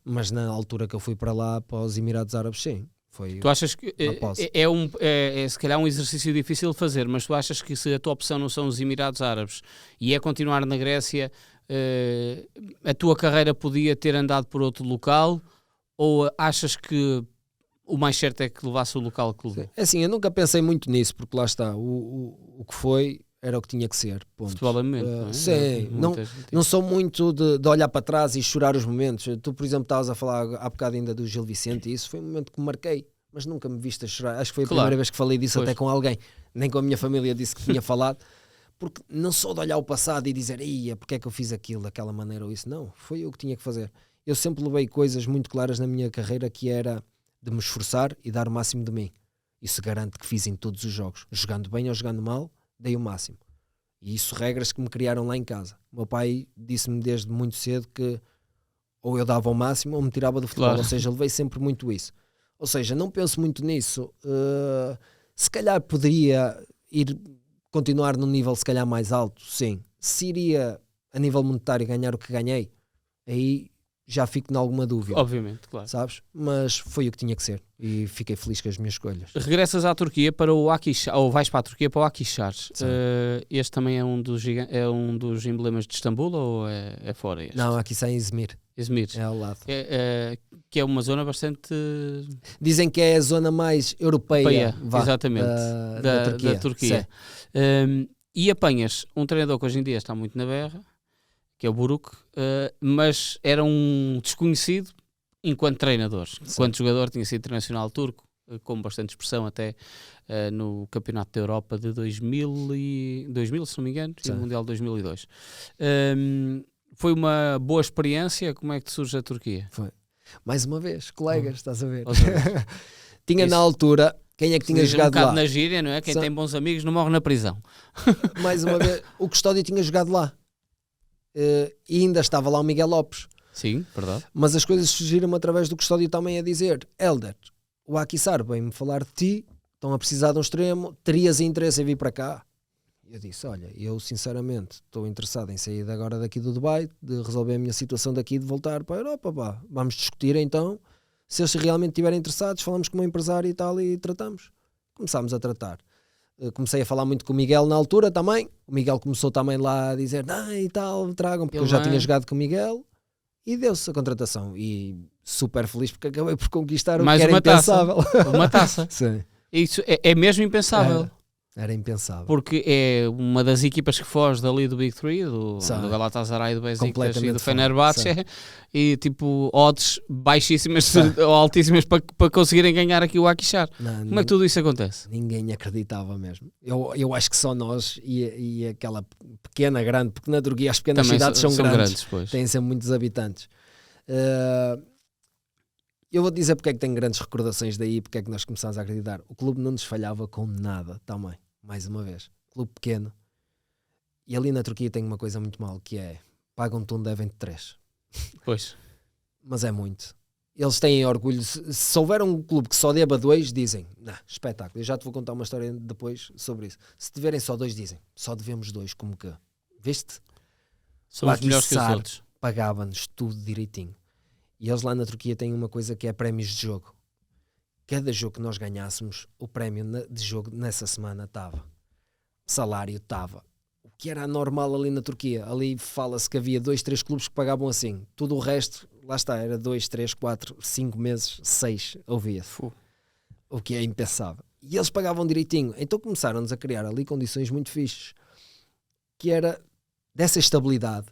mas na altura que eu fui para lá, para os Emirados Árabes, sim. Foi Tu achas que uma pausa. é se calhar um exercício difícil de fazer, mas tu achas que se a tua opção não são os Emirados Árabes e é continuar na Grécia, a tua carreira podia ter andado por outro local, ou achas que o mais certo é que levasse o local que levou? É assim, eu nunca pensei muito nisso, porque lá está, o que foi era o que tinha que ser. Ponto. Futebol é momento, não é? Sim, não sou muito de olhar para trás e chorar os momentos. Tu, por exemplo, estavas a falar há bocado ainda do Gil Vicente e isso foi um momento que me marquei, mas nunca me viste a chorar. Acho que foi a primeira vez que falei disso até com alguém, nem com a minha família disse que tinha falado, porque não sou de olhar o passado e dizer, ia, porque é que eu fiz aquilo daquela maneira ou isso. Não, foi eu que tinha que fazer. Eu sempre levei coisas muito claras na minha carreira que era de me esforçar e dar o máximo de mim. Isso garante que fiz em todos os jogos, jogando bem ou jogando mal, dei o máximo. E isso regras que me criaram lá em casa. O meu pai disse-me desde muito cedo que ou eu dava o máximo ou me tirava do futebol. Claro. Ou seja, levei sempre muito isso. Ou seja, não penso muito nisso. Se calhar poderia continuar num nível se calhar mais alto, sim. Se iria a nível monetário ganhar o que ganhei, aí já fico em alguma dúvida. Obviamente, claro. Sabes? Mas foi o que tinha que ser. E fiquei feliz com as minhas escolhas. Regressas à Turquia para o Akhisar, ou vais para a Turquia para o Akhisar. Este também é um dos emblemas de Istambul ou é fora este? Não, aqui sai Izmir. Izmir. É ao lado. Que é uma zona bastante... Dizem que é a zona mais europeia, exatamente, da Turquia. E apanhas um treinador que hoje em dia está muito na berra, que é o Buruk, mas era um desconhecido enquanto treinador. Enquanto jogador tinha sido internacional turco, com bastante expressão até no Campeonato da Europa de 2000, se não me engano, e no Mundial de 2002. Foi uma boa experiência. Como é que te surge a Turquia? Foi. Mais uma vez, colegas, estás a ver? Tinha Isso. Na altura, quem é que tinha jogado lá? Na gíria, não é? Quem tem bons amigos não morre na prisão. Mais uma vez, o Custódio tinha jogado lá. E ainda estava lá o Miguel Lopes. Sim, verdade. Mas as coisas surgiram através do Custódio também a dizer: Hélder, o Akhisar vem-me falar de ti, estão a precisar de um extremo, terias interesse em vir para cá? Eu disse: olha, eu sinceramente estou interessado em sair agora daqui do Dubai, de resolver a minha situação daqui, de voltar para a Europa, pá. Vamos discutir então, se eles realmente estiverem interessados, falamos com o meu empresário e tal e tratamos. Começámos a tratar. Comecei a falar muito com o Miguel na altura também. O Miguel começou também lá a dizer: e tal, tragam, porque eu já tinha jogado com o Miguel. E deu-se a contratação. E super feliz porque acabei por conquistar mais o que era impensável. Uma taça. Sim. Isso é mesmo impensável. Era impensável. Porque é uma das equipas que foge dali do Big Three, do Galatasaray, do Besiktas e do Fenerbahçe, e tipo odds baixíssimas ou altíssimas para conseguirem ganhar aqui o Akhisar. Como é que tudo isso acontece? Ninguém acreditava mesmo. Eu acho que só nós e aquela pequena, grande, porque na Turquia as pequenas também cidades são grandes têm sempre muitos habitantes. Eu vou dizer porque é que tenho grandes recordações daí, porque é que nós começámos a acreditar. O clube não nos falhava com nada também, mais uma vez. Clube pequeno. E ali na Turquia tem uma coisa muito mal, que é, pagam-te devem-te 3. Pois. Mas é muito. Eles têm orgulho. Se houver um clube que só deva 2, dizem, espetáculo. Eu já te vou contar uma história depois sobre isso. Se tiverem só 2, dizem, só devemos 2, como que? Viste? Somos melhores que os outros. Pagava-nos tudo direitinho. E eles lá na Turquia têm uma coisa que é prémios de jogo. Cada jogo que nós ganhássemos, o prémio de jogo nessa semana estava. Salário estava. O que era anormal ali na Turquia. Ali fala-se que havia 2, 3 clubes que pagavam assim. Tudo o resto, lá está, era 2, 3, 4, 5 meses, 6, ouvia-se. O que é impensável. E eles pagavam direitinho. Então começaram-nos a criar ali condições muito fixes, que era dessa estabilidade.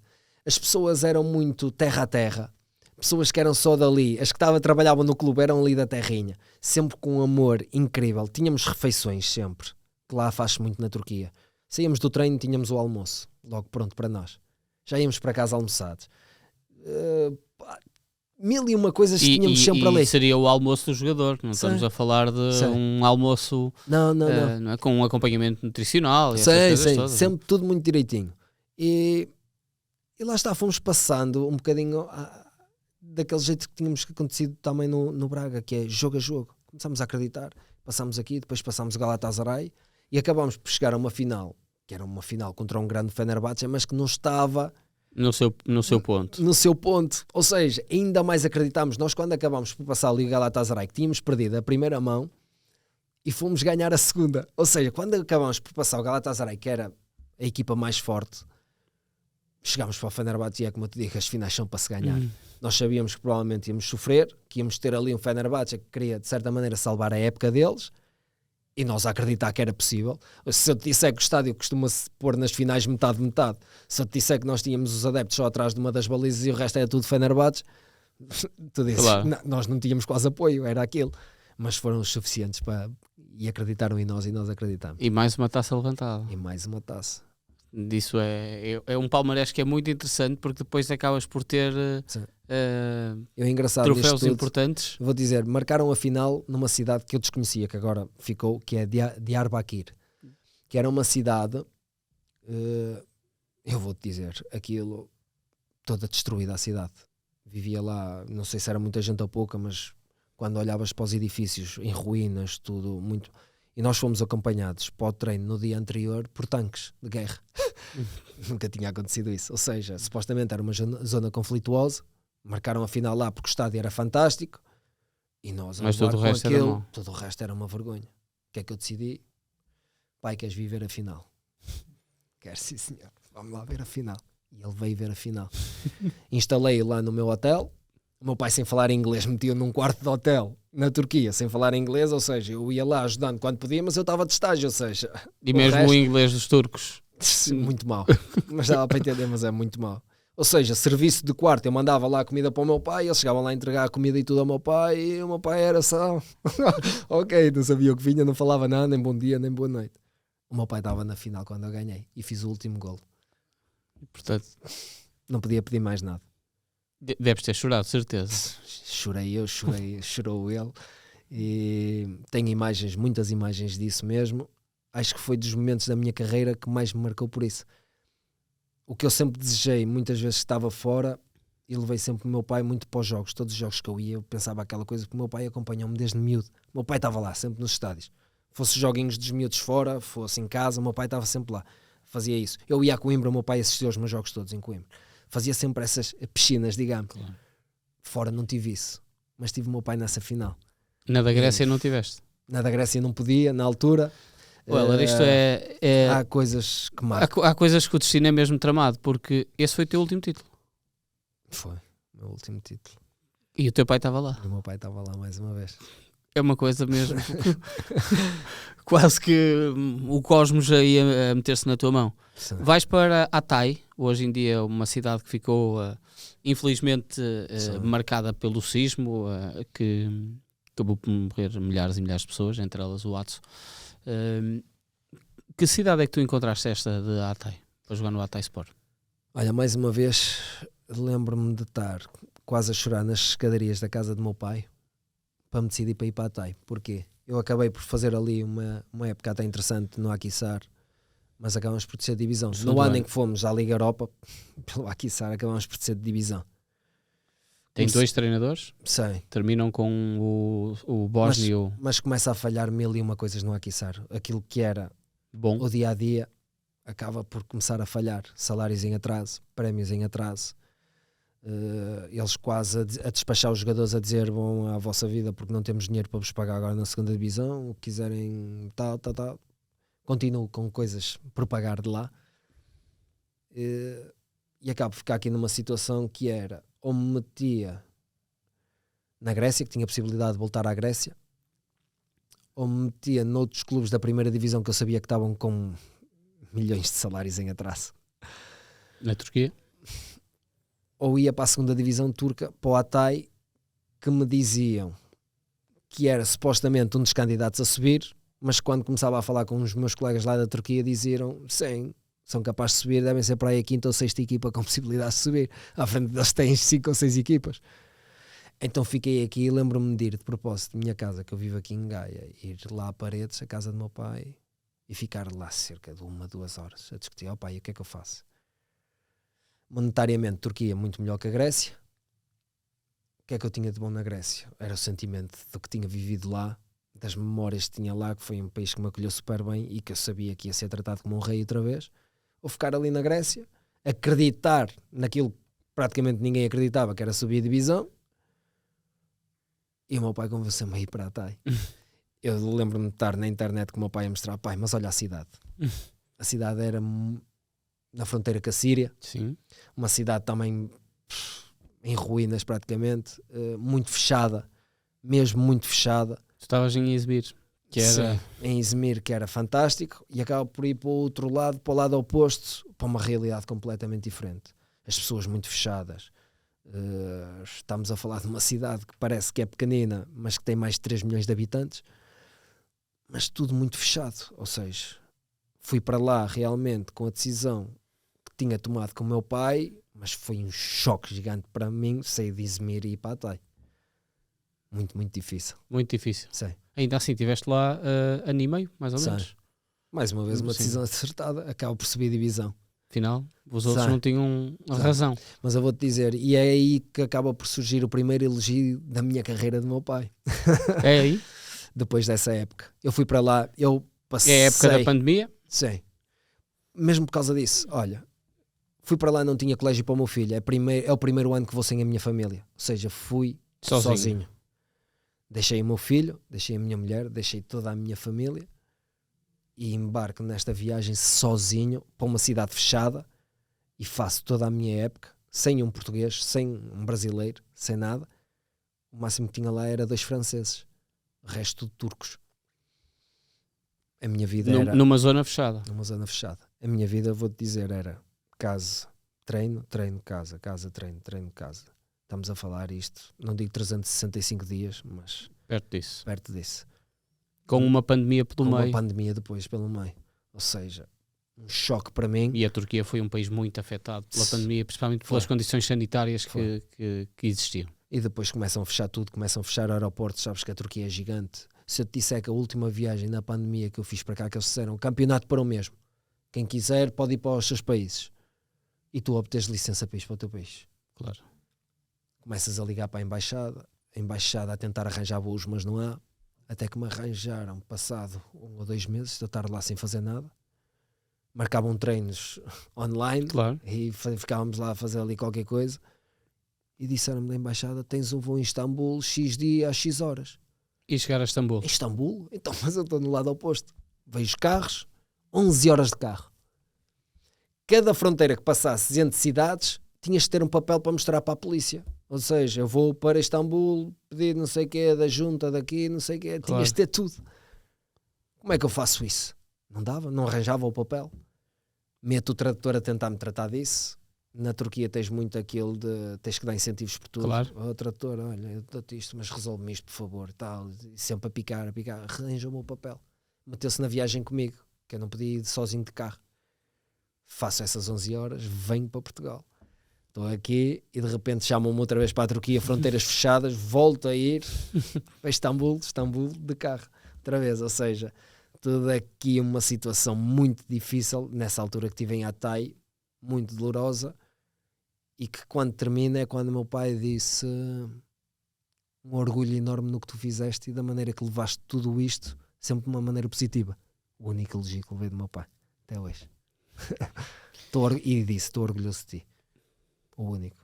As pessoas eram muito terra a terra, pessoas que eram só dali, as que trabalhavam no clube eram ali da terrinha, sempre com um amor incrível. Tínhamos refeições sempre, que lá faz muito na Turquia. Saíamos do treino e tínhamos o almoço, logo pronto para nós. Já íamos para casa almoçados. Mil e uma coisas que tínhamos sempre ali. E seria o almoço do jogador, não estamos a falar de um almoço não é? Com um acompanhamento nutricional e essas coisas todas. Sempre tudo muito direitinho. E lá está, fomos passando um bocadinho daquele jeito que tínhamos acontecido também no Braga, que é jogo a jogo. Começámos a acreditar, passámos aqui, depois passámos o Galatasaray e acabámos por chegar a uma final, que era uma final contra um grande Fenerbahçe, mas que não estava no seu ponto. No seu ponto. Ou seja, ainda mais acreditámos. Nós, quando acabámos por passar ali o Galatasaray, que tínhamos perdido a primeira mão e fomos ganhar a segunda. Ou seja, quando acabámos por passar o Galatasaray, que era a equipa mais forte, chegámos para o Fenerbahçe e é como eu te digo, as finais são para se ganhar. Nós sabíamos que provavelmente íamos sofrer, que íamos ter ali um Fenerbahçe que queria, de certa maneira, salvar a época deles, e nós a acreditar que era possível. Se eu te disser que o estádio costuma-se pôr nas finais metade, se eu te disser que nós tínhamos os adeptos só atrás de uma das balizas e o resto era tudo Fenerbahçe, tu dizes, claro. Nós não tínhamos quase apoio, era aquilo. Mas foram os suficientes e acreditaram em nós e nós acreditamos. E mais uma taça levantada. E mais uma taça. Disso é um palmarés que é muito interessante, porque depois acabas por ter engraçado troféus importantes. Vou dizer, marcaram a final numa cidade que eu desconhecia, que agora ficou, que é Diyarbakir, que era uma cidade, eu vou-te dizer, aquilo, toda destruída a cidade. Vivia lá, não sei se era muita gente ou pouca, mas quando olhavas para os edifícios em ruínas, tudo muito... E nós fomos acompanhados para o treino no dia anterior por tanques de guerra. Nunca tinha acontecido isso. Ou seja, supostamente era uma zona conflituosa. Marcaram a final lá porque o estádio era fantástico. E nós, mas todo o resto era mau. Todo o resto era uma vergonha. O que é que eu decidi? Pai, queres vir ver a final? Quero, sim senhor. Vamos lá ver a final. E ele veio ver a final. Instalei lá no meu hotel. O meu pai, sem falar inglês, metia num quarto de hotel na Turquia, sem falar inglês, ou seja, eu ia lá ajudando quando podia, mas eu estava de estágio, ou seja... E mesmo o inglês dos turcos? Muito mau. Mas dava para entender, mas é muito mau. Ou seja, serviço de quarto, eu mandava lá a comida para o meu pai, eles chegavam lá a entregar a comida e tudo ao meu pai, e o meu pai era só... ok, não sabia o que vinha, não falava nada, nem bom dia, nem boa noite. O meu pai estava na final quando eu ganhei, e fiz o último golo. E, portanto... Não podia pedir mais nada. Deves ter chorado, certeza. Chorei eu, chorou ele. E tenho imagens, muitas imagens disso mesmo. Acho que foi dos momentos da minha carreira que mais me marcou por isso. O que eu sempre desejei, muitas vezes estava fora, e levei sempre o meu pai muito para os jogos. Todos os jogos que eu ia, eu pensava aquela coisa, porque o meu pai acompanhou-me desde miúdo. O meu pai estava lá, sempre nos estádios. Fosse joguinhos dos miúdos fora, fosse em casa, o meu pai estava sempre lá. Fazia isso. Eu ia a Coimbra, o meu pai assistiu aos meus jogos todos em Coimbra. Fazia sempre essas piscinas, digamos. Claro. Fora não tive isso, mas tive o meu pai nessa final. Na da Grécia não tiveste? Na da Grécia não podia, na altura. Isto há coisas que marcam. Há coisas que o destino é mesmo tramado, porque esse foi o teu último título. Foi o meu último título. E o teu pai estava lá. E o meu pai estava lá mais uma vez. É uma coisa mesmo. Quase que o cosmos aí a meter-se na tua mão. Sim. Vais para Hatay, hoje em dia uma cidade que ficou infelizmente marcada pelo sismo, que acabou por morrer milhares e milhares de pessoas, entre elas o Atso. Que cidade é que tu encontraste esta de Hatay, para jogar no Hatay Sport? Olha, mais uma vez lembro-me de estar quase a chorar nas escadarias da casa do meu pai para me decidir para ir para Hatay. Porquê? Eu acabei por fazer ali uma época até interessante no Akhisar, mas acabamos por descer de divisão. No ano em que fomos à Liga Europa, pelo Akhisar, acabamos por descer de divisão. Tem dois treinadores? Sei. Terminam com o Bósnio. Mas começa a falhar mil e uma coisas no Akhisar. Aquilo que era bom, o dia-a-dia, acaba por começar a falhar. Salários em atraso, prémios em atraso. Eles quase a despachar os jogadores, a dizer: vão à vossa vida porque não temos dinheiro para vos pagar agora na segunda divisão, o que quiserem, tal. Continuo com coisas por pagar de lá, e acabo de ficar aqui numa situação que era: ou me metia na Grécia, que tinha a possibilidade de voltar à Grécia, ou me metia noutros clubes da primeira divisão que eu sabia que estavam com milhões de salários em atraso. Na Turquia? Ou ia para a segunda divisão turca, para o Hatay, que me diziam que era supostamente um dos candidatos a subir, mas quando começava a falar com os meus colegas lá da Turquia, diziam, sim, são capazes de subir, devem ser para aí a quinta ou sexta equipa com possibilidade de subir. À frente deles têm 5 ou 6 equipas. Então fiquei aqui e lembro-me de ir, de propósito, de minha casa, que eu vivo aqui em Gaia, ir lá a Paredes, a casa do meu pai, e ficar lá cerca de 1-2 horas a discutir, pai, o que é que eu faço? Monetariamente, Turquia muito melhor que a Grécia. O que é que eu tinha de bom na Grécia? Era o sentimento do que tinha vivido lá, das memórias que tinha lá, que foi um país que me acolheu super bem e que eu sabia que ia ser tratado como um rei outra vez. Ou ficar ali na Grécia, acreditar naquilo que praticamente ninguém acreditava, que era subir a divisão. E o meu pai convenceu-me a ir para a Hatay. Eu lembro-me de estar na internet com o meu pai a mostrar, pai, mas olha a cidade. A cidade era na fronteira com a Síria. Sim. Uma cidade também em ruínas praticamente, muito fechada, mesmo muito fechada. Tu estavas em Izmir, que era... Sim, em Izmir, que era fantástico, e acaba por ir para o outro lado, para o lado oposto, para uma realidade completamente diferente. As pessoas muito fechadas. Estamos a falar de uma cidade que parece que é pequenina, mas que tem mais de 3 milhões de habitantes, mas tudo muito fechado. Ou seja, fui para lá realmente com a decisão que tinha tomado com o meu pai, mas foi um choque gigante para mim sair de Izmir e ir para a Hatay. Muito, muito difícil. Muito difícil. Sei. Ainda assim, estiveste lá ano e meio, mais ou menos. Mais uma vez, uma Sim. decisão acertada, acaba por subir a divisão. Afinal, os outros não tinham a razão. Mas eu vou-te dizer, e é aí que acaba por surgir o primeiro elogio da minha carreira do meu pai. É aí? Depois dessa época. Eu fui para lá, eu passei... É a época da pandemia? Sim. Mesmo por causa disso, olha, fui para lá, não tinha colégio para o meu filho, é o primeiro ano que vou sem a minha família. Ou seja, fui sozinho. Deixei o meu filho, deixei a minha mulher, deixei toda a minha família e embarco nesta viagem sozinho para uma cidade fechada e faço toda a minha época sem um português, sem um brasileiro, sem nada. O máximo que tinha lá era 2 franceses, o resto tudo turcos. A minha vida era... Numa zona fechada. Numa zona fechada. A minha vida, vou-te dizer, era casa, treino, casa, treino, casa. Estamos a falar isto, não digo 365 dias, mas perto disso. Com uma pandemia pelo meio. Com uma pandemia depois pelo meio. Ou seja, um choque para mim. E a Turquia foi um país muito afetado pela pandemia, principalmente pelas condições sanitárias que existiam. E depois começam a fechar tudo, começam a fechar aeroportos, sabes que a Turquia é gigante. Se eu te disser que a última viagem na pandemia que eu fiz para cá, que eles disseram, o campeonato para o mesmo. Quem quiser pode ir para os seus países. E tu obtens licença para ir para o teu país. Claro. Começas a ligar para a embaixada a tentar arranjar voos, mas não há. Até que me arranjaram, passado 1 ou 2 meses de eu estar lá sem fazer nada. Marcavam treinos online, claro. E ficávamos lá a fazer ali qualquer coisa. E disseram-me da embaixada, tens um voo em Istambul, X dia, às X horas. E chegar a Istambul? Istambul? Então, mas eu estou no lado oposto. Vejo carros, 11 horas de carro. Cada fronteira que passasses entre cidades, tinhas de ter um papel para mostrar para a polícia. Ou seja, eu vou para Istambul, pedir não sei o que, da junta daqui, não sei o que, claro. Tinhas de ter tudo. Como é que eu faço isso? Não dava, não arranjava o papel. Meto o tradutor a tentar me tratar disso. Na Turquia tens muito aquilo de tens que dar incentivos por tudo. Claro. O tradutor, olha, eu dou-te isto, mas resolve-me isto, por favor. Tal. E sempre a picar, arranja o meu papel. Meteu-se na viagem comigo, que eu não podia ir sozinho de carro. Faço essas 11 horas, venho para Portugal. Estou aqui e de repente chamam-me outra vez para a Turquia, fronteiras fechadas, volto a ir para Istambul de carro, outra vez. Ou seja, tudo aqui uma situação muito difícil, nessa altura que estive em Hatay, muito dolorosa, e que quando termina é quando o meu pai disse um orgulho enorme no que tu fizeste e da maneira que levaste tudo isto, sempre de uma maneira positiva. O único elogio que levei do meu pai, até hoje. E disse, estou orgulhoso de ti. O único.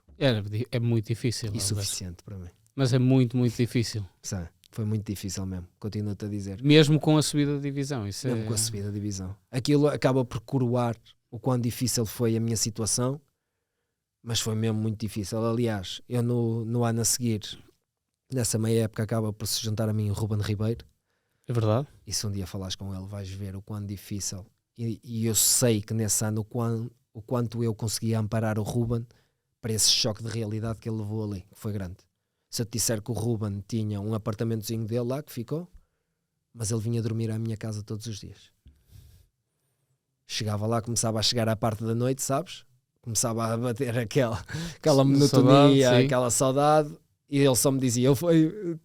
É muito difícil. E suficiente para mim. Mas é muito, muito difícil. Sim, foi muito difícil mesmo, continuo-te a dizer. Mesmo com a subida da divisão. Isso mesmo com a subida da divisão. Aquilo acaba por coroar o quão difícil foi a minha situação, mas foi mesmo muito difícil. Aliás, eu no ano a seguir, nessa meia época, acaba por se juntar a mim o Ruben Ribeiro, É verdade. E se um dia falares com ele, vais ver o quão difícil. E eu sei que nesse ano o quanto eu consegui amparar o Ruben para esse choque de realidade que ele levou ali, que foi grande. Se eu te disser que o Ruben tinha um apartamentozinho dele lá, que ficou, mas ele vinha dormir à minha casa todos os dias. Chegava lá, começava a chegar à parte da noite, sabes? Começava a bater aquela monotonia, saudade, aquela saudade, e ele só me dizia,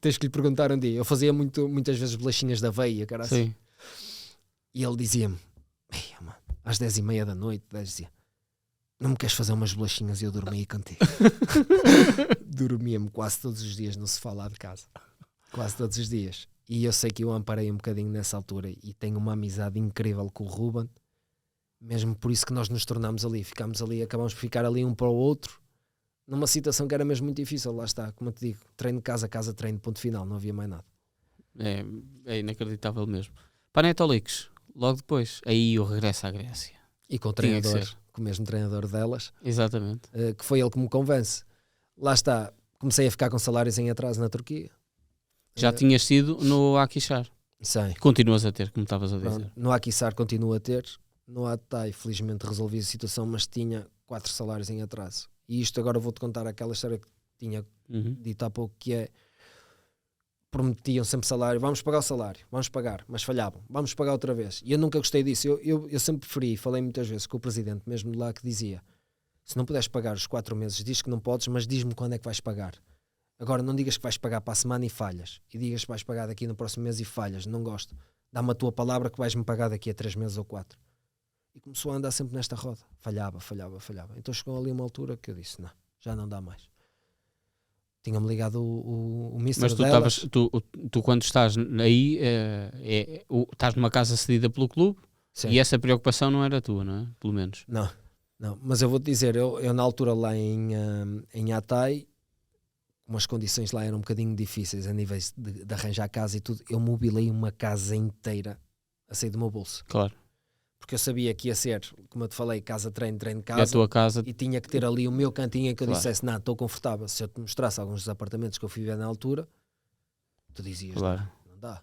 tens que lhe perguntar um dia, eu fazia muitas vezes bolachinhas da aveia, cara, assim. E ele dizia-me, mano, às 10h30 da noite, dizia, não me queres fazer umas bolachinhas e eu dormi contigo? Dormia-me quase todos os dias no sofá lá de casa, quase todos os dias. E eu sei que eu amparei um bocadinho nessa altura e tenho uma amizade incrível com o Ruben, mesmo por isso que nós nos tornámos ali, ficámos ali, acabámos por ficar ali um para o outro, numa situação que era mesmo muito difícil. Lá está, como eu te digo, treino casa, treino, ponto final, não havia mais nada. É inacreditável mesmo. Panetolix, logo depois, aí o regresso à Grécia. E com o treinador, com o mesmo treinador delas. Exatamente. Que foi ele que me convence. Lá está, comecei a ficar com salários em atraso na Turquia. Já tinhas sido no Akhisar. Sim. Continuas a ter, como estavas a dizer. Pronto, no Akhisar continuo a ter. No Hatay, felizmente resolvi a situação, mas tinha 4 salários em atraso. E isto agora vou-te contar aquela história que tinha dito há pouco, que é, prometiam sempre salário, vamos pagar o salário, vamos pagar, mas falhavam, vamos pagar outra vez. E eu nunca gostei disso. Eu sempre preferi, falei muitas vezes com o presidente mesmo de lá, que dizia, se não puderes pagar os 4 meses, diz que não podes, mas diz-me quando é que vais pagar. Agora não digas que vais pagar para a semana e falhas, e digas que vais pagar daqui no próximo mês e falhas, não gosto. Dá-me a tua palavra que vais-me pagar daqui a 3 meses ou 4. E começou a andar sempre nesta roda. Falhava. Então chegou ali uma altura que eu disse, não, já não dá mais. Tinha-me ligado o mister Mas tu quando estás aí, estás numa casa cedida pelo clube. Sim. E essa preocupação não era tua, não é? Pelo menos. Não. Mas eu vou-te dizer, eu na altura lá em Hatay, como as condições lá eram um bocadinho difíceis a nível de arranjar casa e tudo, eu mobilei uma casa inteira a sair do meu bolso. Claro. Porque eu sabia que ia ser, como eu te falei, treino casa, e a tua casa, e tinha que ter ali o meu cantinho em que eu dissesse, não, estou confortável. Se eu te mostrasse alguns dos apartamentos que eu fui ver na altura, tu dizias, claro, não dá.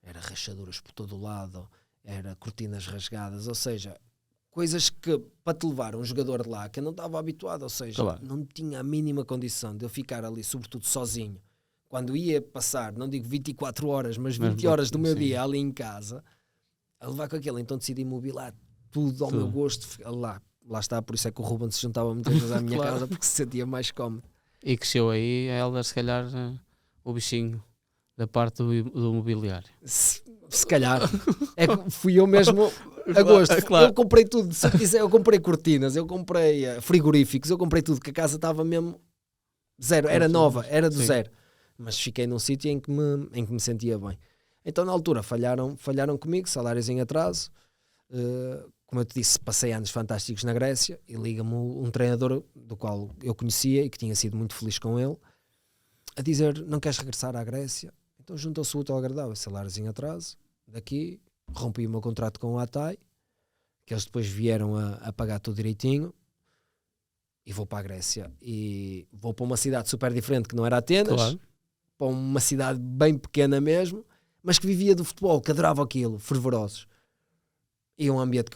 Era rachaduras por todo o lado, era cortinas rasgadas, ou seja, coisas que para te levar um jogador de lá que eu não estava habituado, ou seja, claro, não tinha a mínima condição de eu ficar ali, sobretudo sozinho, quando ia passar, não digo 24 horas, mas 20 horas do meu dia ali em casa, a levar com aquilo. Então decidi mobilar tudo ao meu gosto. Lá está, por isso é que o Ruben se juntava muitas vezes à minha casa, porque se sentia mais cómodo. E cresceu aí a Helder, se calhar, o bichinho da parte do mobiliário. Se calhar. Fui eu mesmo a gosto. Claro. Eu comprei tudo. Se eu quiser, eu comprei cortinas, eu comprei frigoríficos, eu comprei tudo, que a casa estava mesmo zero. Era nova, era do zero. Mas fiquei num sítio em que me sentia bem. Então na altura falharam comigo, salários em atraso, como eu te disse, passei anos fantásticos na Grécia, e liga-me um treinador do qual eu conhecia e que tinha sido muito feliz com ele, a dizer, não queres regressar à Grécia? Então juntou-se o útil ao agradável, salários em atraso, daqui, rompi o meu contrato com o Hatay, que eles depois vieram a pagar tudo direitinho, e vou para a Grécia, e vou para uma cidade super diferente que não era Atenas, claro, para uma cidade bem pequena mesmo, mas que vivia do futebol, que adorava aquilo, fervorosos. E um ambiente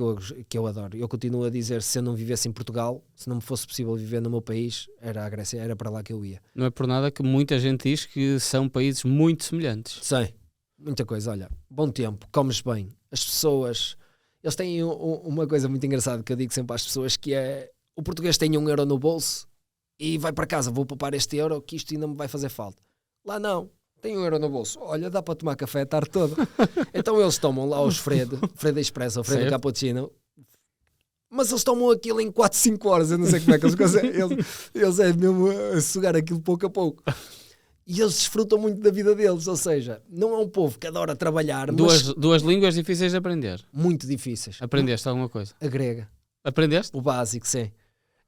que eu adoro. Eu continuo a dizer, se eu não vivesse em Portugal, se não me fosse possível viver no meu país, era a Grécia, era para lá que eu ia. Não é por nada que muita gente diz que são países muito semelhantes. Sim, muita coisa. Olha, bom tempo, comes bem. As pessoas, eles têm uma coisa muito engraçada que eu digo sempre às pessoas, que é, o português tem €1 no bolso e vai para casa, vou poupar este euro que isto ainda me vai fazer falta. Lá não. Tem €1 no bolso. Olha, dá para tomar café a tarde toda. Então eles tomam lá os Fredo Expresso, o Fredo Cappuccino, mas eles tomam aquilo em 4, 5 horas. Eu não sei como é que eles conseguem. Eles é mesmo a sugar aquilo pouco a pouco. E eles desfrutam muito da vida deles. Ou seja, não é um povo que adora trabalhar. Duas línguas difíceis de aprender. Muito difíceis. Aprendeste alguma coisa? A grega. Aprendeste? O básico, sim.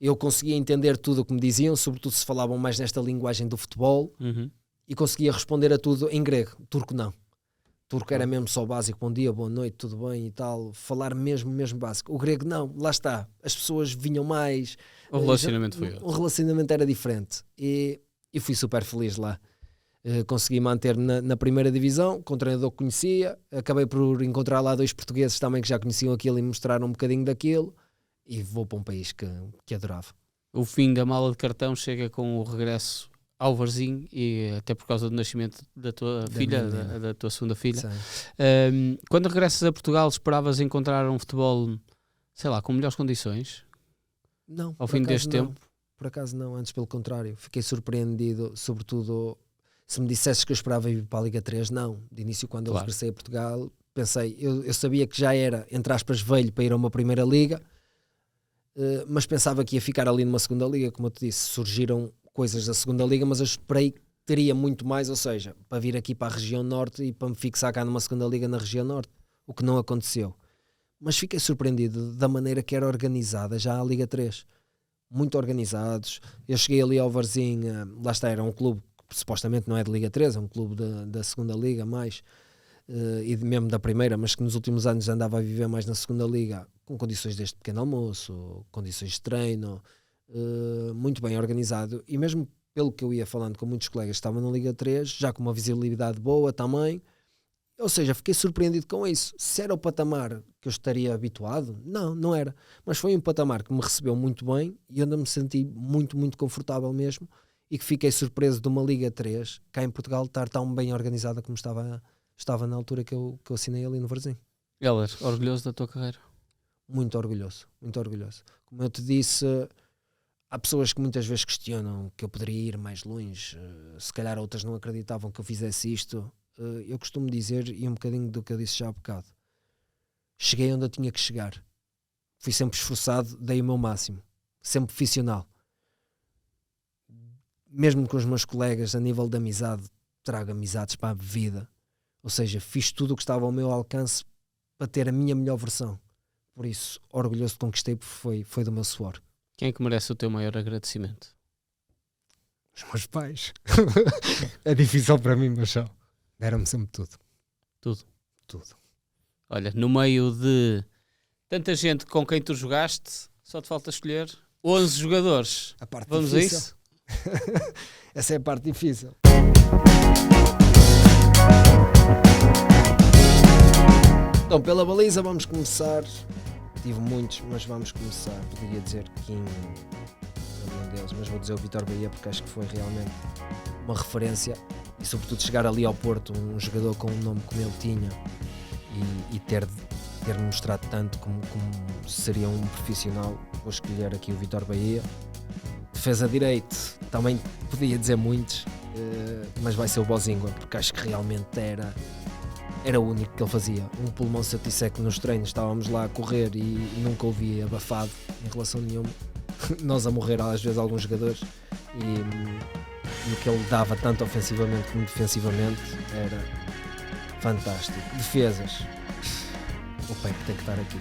Eu conseguia entender tudo o que me diziam, sobretudo se falavam mais nesta linguagem do futebol. E conseguia responder a tudo em grego. Turco não. Turco era mesmo só básico, bom dia, boa noite, tudo bem e tal. Falar mesmo básico. O grego não, lá está. As pessoas vinham mais. O relacionamento foi outro. O relacionamento era diferente. E fui super feliz lá. Consegui manter-me na primeira divisão, com um treinador que conhecia, acabei por encontrar lá 2 portugueses também que já conheciam aquilo e me mostraram um bocadinho daquilo, e vou para um país que adorava. O fim da mala de cartão chega com o regresso ao Varzim, e até por causa do nascimento da tua filha, da tua segunda filha. Quando regressas a Portugal, esperavas encontrar um futebol, sei lá, com melhores condições? Não. Ao fim deste tempo? Por acaso não, antes pelo contrário. Fiquei surpreendido, sobretudo... Se me dissesses que eu esperava ir para a Liga 3, não. De início, quando eu regressei a Portugal, pensei, eu sabia que já era, entre aspas, velho para ir a uma primeira liga, mas pensava que ia ficar ali numa segunda liga. Como eu te disse, surgiram coisas da segunda liga, mas eu esperei que teria muito mais, ou seja, para vir aqui para a região norte e para me fixar cá numa segunda liga na região norte, o que não aconteceu. Mas fiquei surpreendido da maneira que era organizada já a Liga 3. Muito organizados. Eu cheguei ali ao Varzim, lá está, era um clube supostamente não é de Liga 3, é um clube da segunda liga mais, e mesmo da primeira, mas que nos últimos anos andava a viver mais na segunda liga, com condições deste pequeno almoço, condições de treino, muito bem organizado, e mesmo pelo que eu ia falando com muitos colegas que estavam na Liga 3, já com uma visibilidade boa também, ou seja, fiquei surpreendido com isso. Se era o patamar que eu estaria habituado, não era, mas foi um patamar que me recebeu muito bem e onde me senti muito, muito confortável mesmo, e que fiquei surpreso de uma Liga 3 cá em Portugal estar tão bem organizada como estava na altura que eu assinei ali no Varzim. Heller, orgulhoso da tua carreira? Muito orgulhoso, muito orgulhoso. Como eu te disse, há pessoas que muitas vezes questionam que eu poderia ir mais longe, se calhar outras não acreditavam que eu fizesse isto. Eu costumo dizer, e um bocadinho do que eu disse já há bocado, cheguei onde eu tinha que chegar, fui sempre esforçado, dei o meu máximo, sempre profissional. Mesmo com os meus colegas, a nível de amizade, trago amizades para a vida. Ou seja, fiz tudo o que estava ao meu alcance para ter a minha melhor versão. Por isso, orgulhoso de conquistei, porque foi do meu suor. Quem é que merece o teu maior agradecimento? Os meus pais. É difícil para mim, mas só. Deram-me sempre tudo. Tudo. Olha, no meio de tanta gente com quem tu jogaste, só te falta escolher 11 jogadores. A parte Vamos difícil. a isso? Essa é a parte difícil. Então, pela baliza vamos começar. Tive muitos, mas vamos começar. Poderia dizer Kim, um deles, mas vou dizer o Vítor Bahia, porque acho que foi realmente uma referência, e sobretudo chegar ali ao Porto, um jogador com um nome como ele tinha, e ter-me mostrado tanto como seria um profissional. Vou escolher aqui o Vítor Bahia. Defesa direito, também podia dizer muitos, mas vai ser o Bozingua, porque acho que realmente era o único que ele fazia. Um pulmão satisseco nos treinos, estávamos lá a correr e nunca ouvi abafado em relação nenhuma. Nós a morrer às vezes alguns jogadores, e o que ele dava tanto ofensivamente como defensivamente era fantástico. Defesas, o Pepe tem que estar aqui.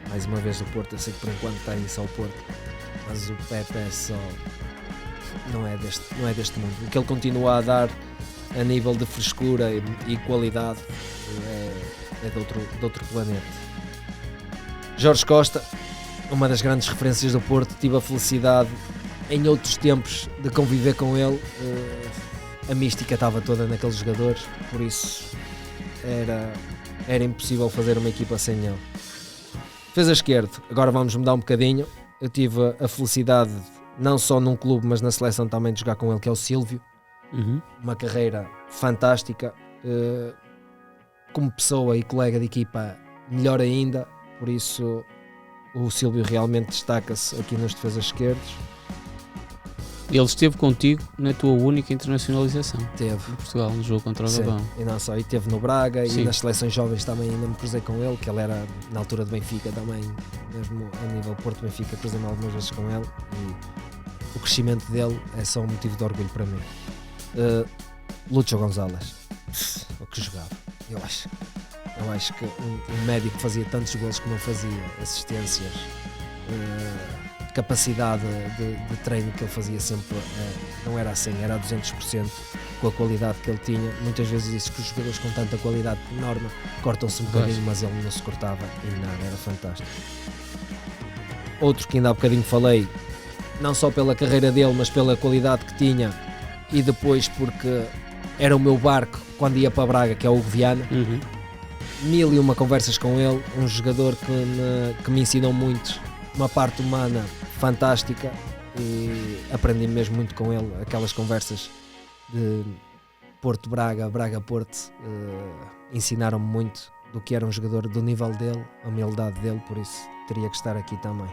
Mais uma vez o Porto, eu sei que por enquanto está aí só o Porto, mas o Pepe é só... não é deste mundo. O que ele continua a dar a nível de frescura e qualidade é de outro planeta. Jorge Costa, uma das grandes referências do Porto. Tive a felicidade em outros tempos de conviver com ele. A mística estava toda naqueles jogadores, por isso era impossível fazer uma equipa sem ele. Defesa esquerdo, agora vamos mudar um bocadinho. Eu tive a felicidade, não só num clube, mas na seleção também, de jogar com ele, que é o Silvio. Uma carreira fantástica. Como pessoa e colega de equipa, melhor ainda. Por isso, o Silvio realmente destaca-se aqui nas defesas esquerdas. Ele esteve contigo na tua única internacionalização. Teve. Em Portugal, no jogo contra o Sim. Gabão. E não só, e teve no Braga. Sim. E nas seleções jovens também ainda me cruzei com ele, que ele era na altura de Benfica também, mesmo a nível Porto-Benfica, cruzei-me algumas vezes com ele, e o crescimento dele é só um motivo de orgulho para mim. Lúcio Gonzalez, o que jogava, eu acho que um médico que fazia tantos gols como ele fazia, assistências, capacidade de treino que ele fazia sempre, não era assim, era a 200%, com a qualidade que ele tinha. Muitas vezes disse que os jogadores com tanta qualidade, por norma, cortam-se um bocadinho, mas ele não se cortava em nada, era fantástico. Outro que ainda há bocadinho falei, não só pela carreira dele, mas pela qualidade que tinha, e depois porque era o meu barco quando ia para Braga, que é o Hugo Viana. 1001 conversas com ele, um jogador que me ensinou muito, uma parte humana fantástica, e aprendi mesmo muito com ele. Aquelas conversas de Porto-Braga, Braga-Porto, ensinaram-me muito do que era um jogador, do nível dele, a humildade dele, por isso teria que estar aqui também.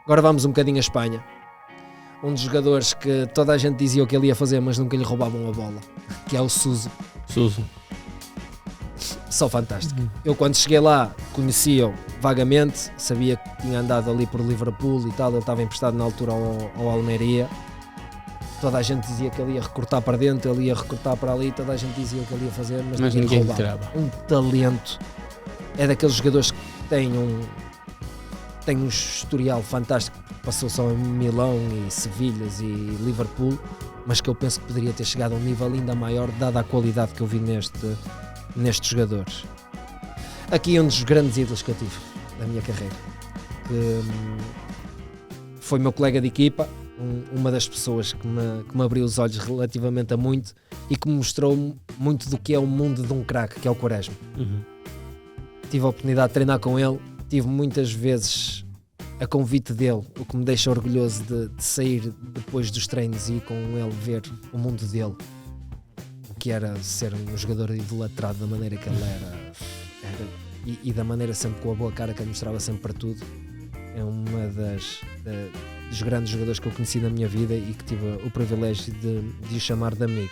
Agora vamos um bocadinho à Espanha. Um dos jogadores que toda a gente dizia o que ele ia fazer, mas nunca lhe roubavam a bola, que é o Suso. Só fantástico. Eu quando cheguei lá conhecia-o vagamente, sabia que tinha andado ali por Liverpool e tal, ele estava emprestado na altura ao Almeria. Toda a gente dizia que ele ia recortar para dentro, ele ia recortar para ali, toda a gente dizia o que ele ia fazer, mas ninguém lhe roubava. Um talento, é daqueles jogadores que tem um historial fantástico, passou só em Milão e Sevilhas e Liverpool, mas que eu penso que poderia ter chegado a um nível ainda maior, dada a qualidade que eu vi nestes jogadores. Aqui um dos grandes ídolos que eu tive da minha carreira, que foi meu colega de equipa, uma das pessoas que me abriu os olhos relativamente a muito e que me mostrou muito do que é o mundo de um craque, que é o Quaresma. Tive a oportunidade de treinar com ele, tive muitas vezes a convite dele, o que me deixa orgulhoso de sair depois dos treinos e ir com ele ver o mundo dele, o que era ser um jogador idolatrado da maneira que ele era e da maneira sempre com a boa cara que ele mostrava sempre para tudo. É uma dos grandes jogadores que eu conheci na minha vida e que tive o privilégio de o chamar de amigo.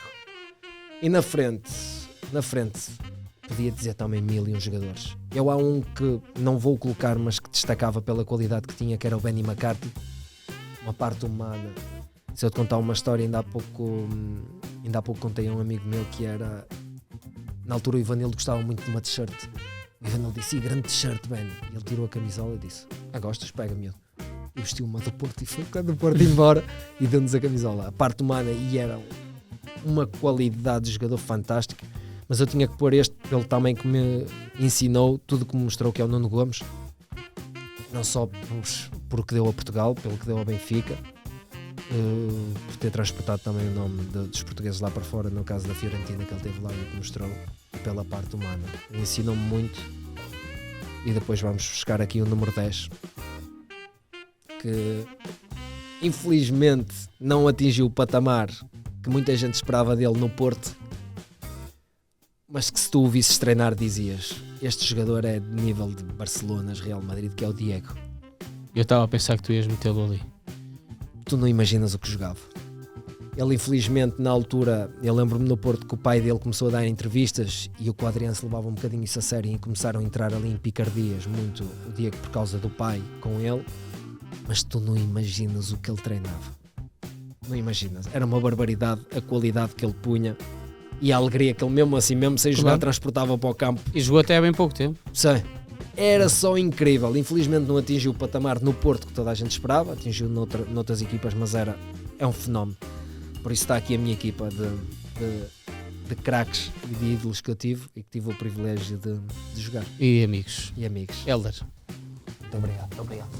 E na frente podia dizer também 1001 jogadores. Eu há um que não vou colocar, mas que destacava pela qualidade que tinha, que era o Benny McCarthy. Uma parte humana. Se eu te contar uma história, ainda há pouco contei a um amigo meu que era, na altura o Ivanildo gostava muito de uma t-shirt. O Ivanildo disse: grande t-shirt, Benny. E ele tirou a camisola e disse: gostas? Pega-me. E vestiu uma do Porto e foi quando o Porto embora e deu-nos a camisola. A parte humana, e era uma qualidade de jogador fantástica. Mas eu tinha que pôr este pelo também que me ensinou, tudo que me mostrou, que é o Nuno Gomes, não só por que deu a Portugal, pelo que deu ao Benfica, por ter transportado também o nome dos portugueses lá para fora, no caso da Fiorentina, que ele teve lá, e que mostrou pela parte humana. Ensinou-me muito. E depois vamos buscar aqui o número 10, que infelizmente não atingiu o patamar que muita gente esperava dele no Porto, mas que se tu o visses treinar dizias: este jogador é de nível de Barcelona, Real Madrid, que é o Diego. Eu estava a pensar que tu ias metê-lo ali. Tu não imaginas o que jogava. Ele infelizmente na altura, eu lembro-me no Porto que o pai dele começou a dar entrevistas e o Quadriense levava um bocadinho isso a sério e começaram a entrar ali em picardias muito o Diego por causa do pai com ele, mas tu não imaginas o que ele treinava. Não imaginas. Era uma barbaridade a qualidade que ele punha. E a alegria que ele mesmo assim, mesmo sem jogar, transportava para o campo. E jogou até há bem pouco tempo. Sim. Era só incrível. Infelizmente não atingiu o patamar no Porto que toda a gente esperava, atingiu noutras equipas, mas é um fenómeno. Por isso está aqui a minha equipa de craques e de ídolos que eu tive e que tive o privilégio de jogar. E amigos. E amigos. Hélder. Muito obrigado.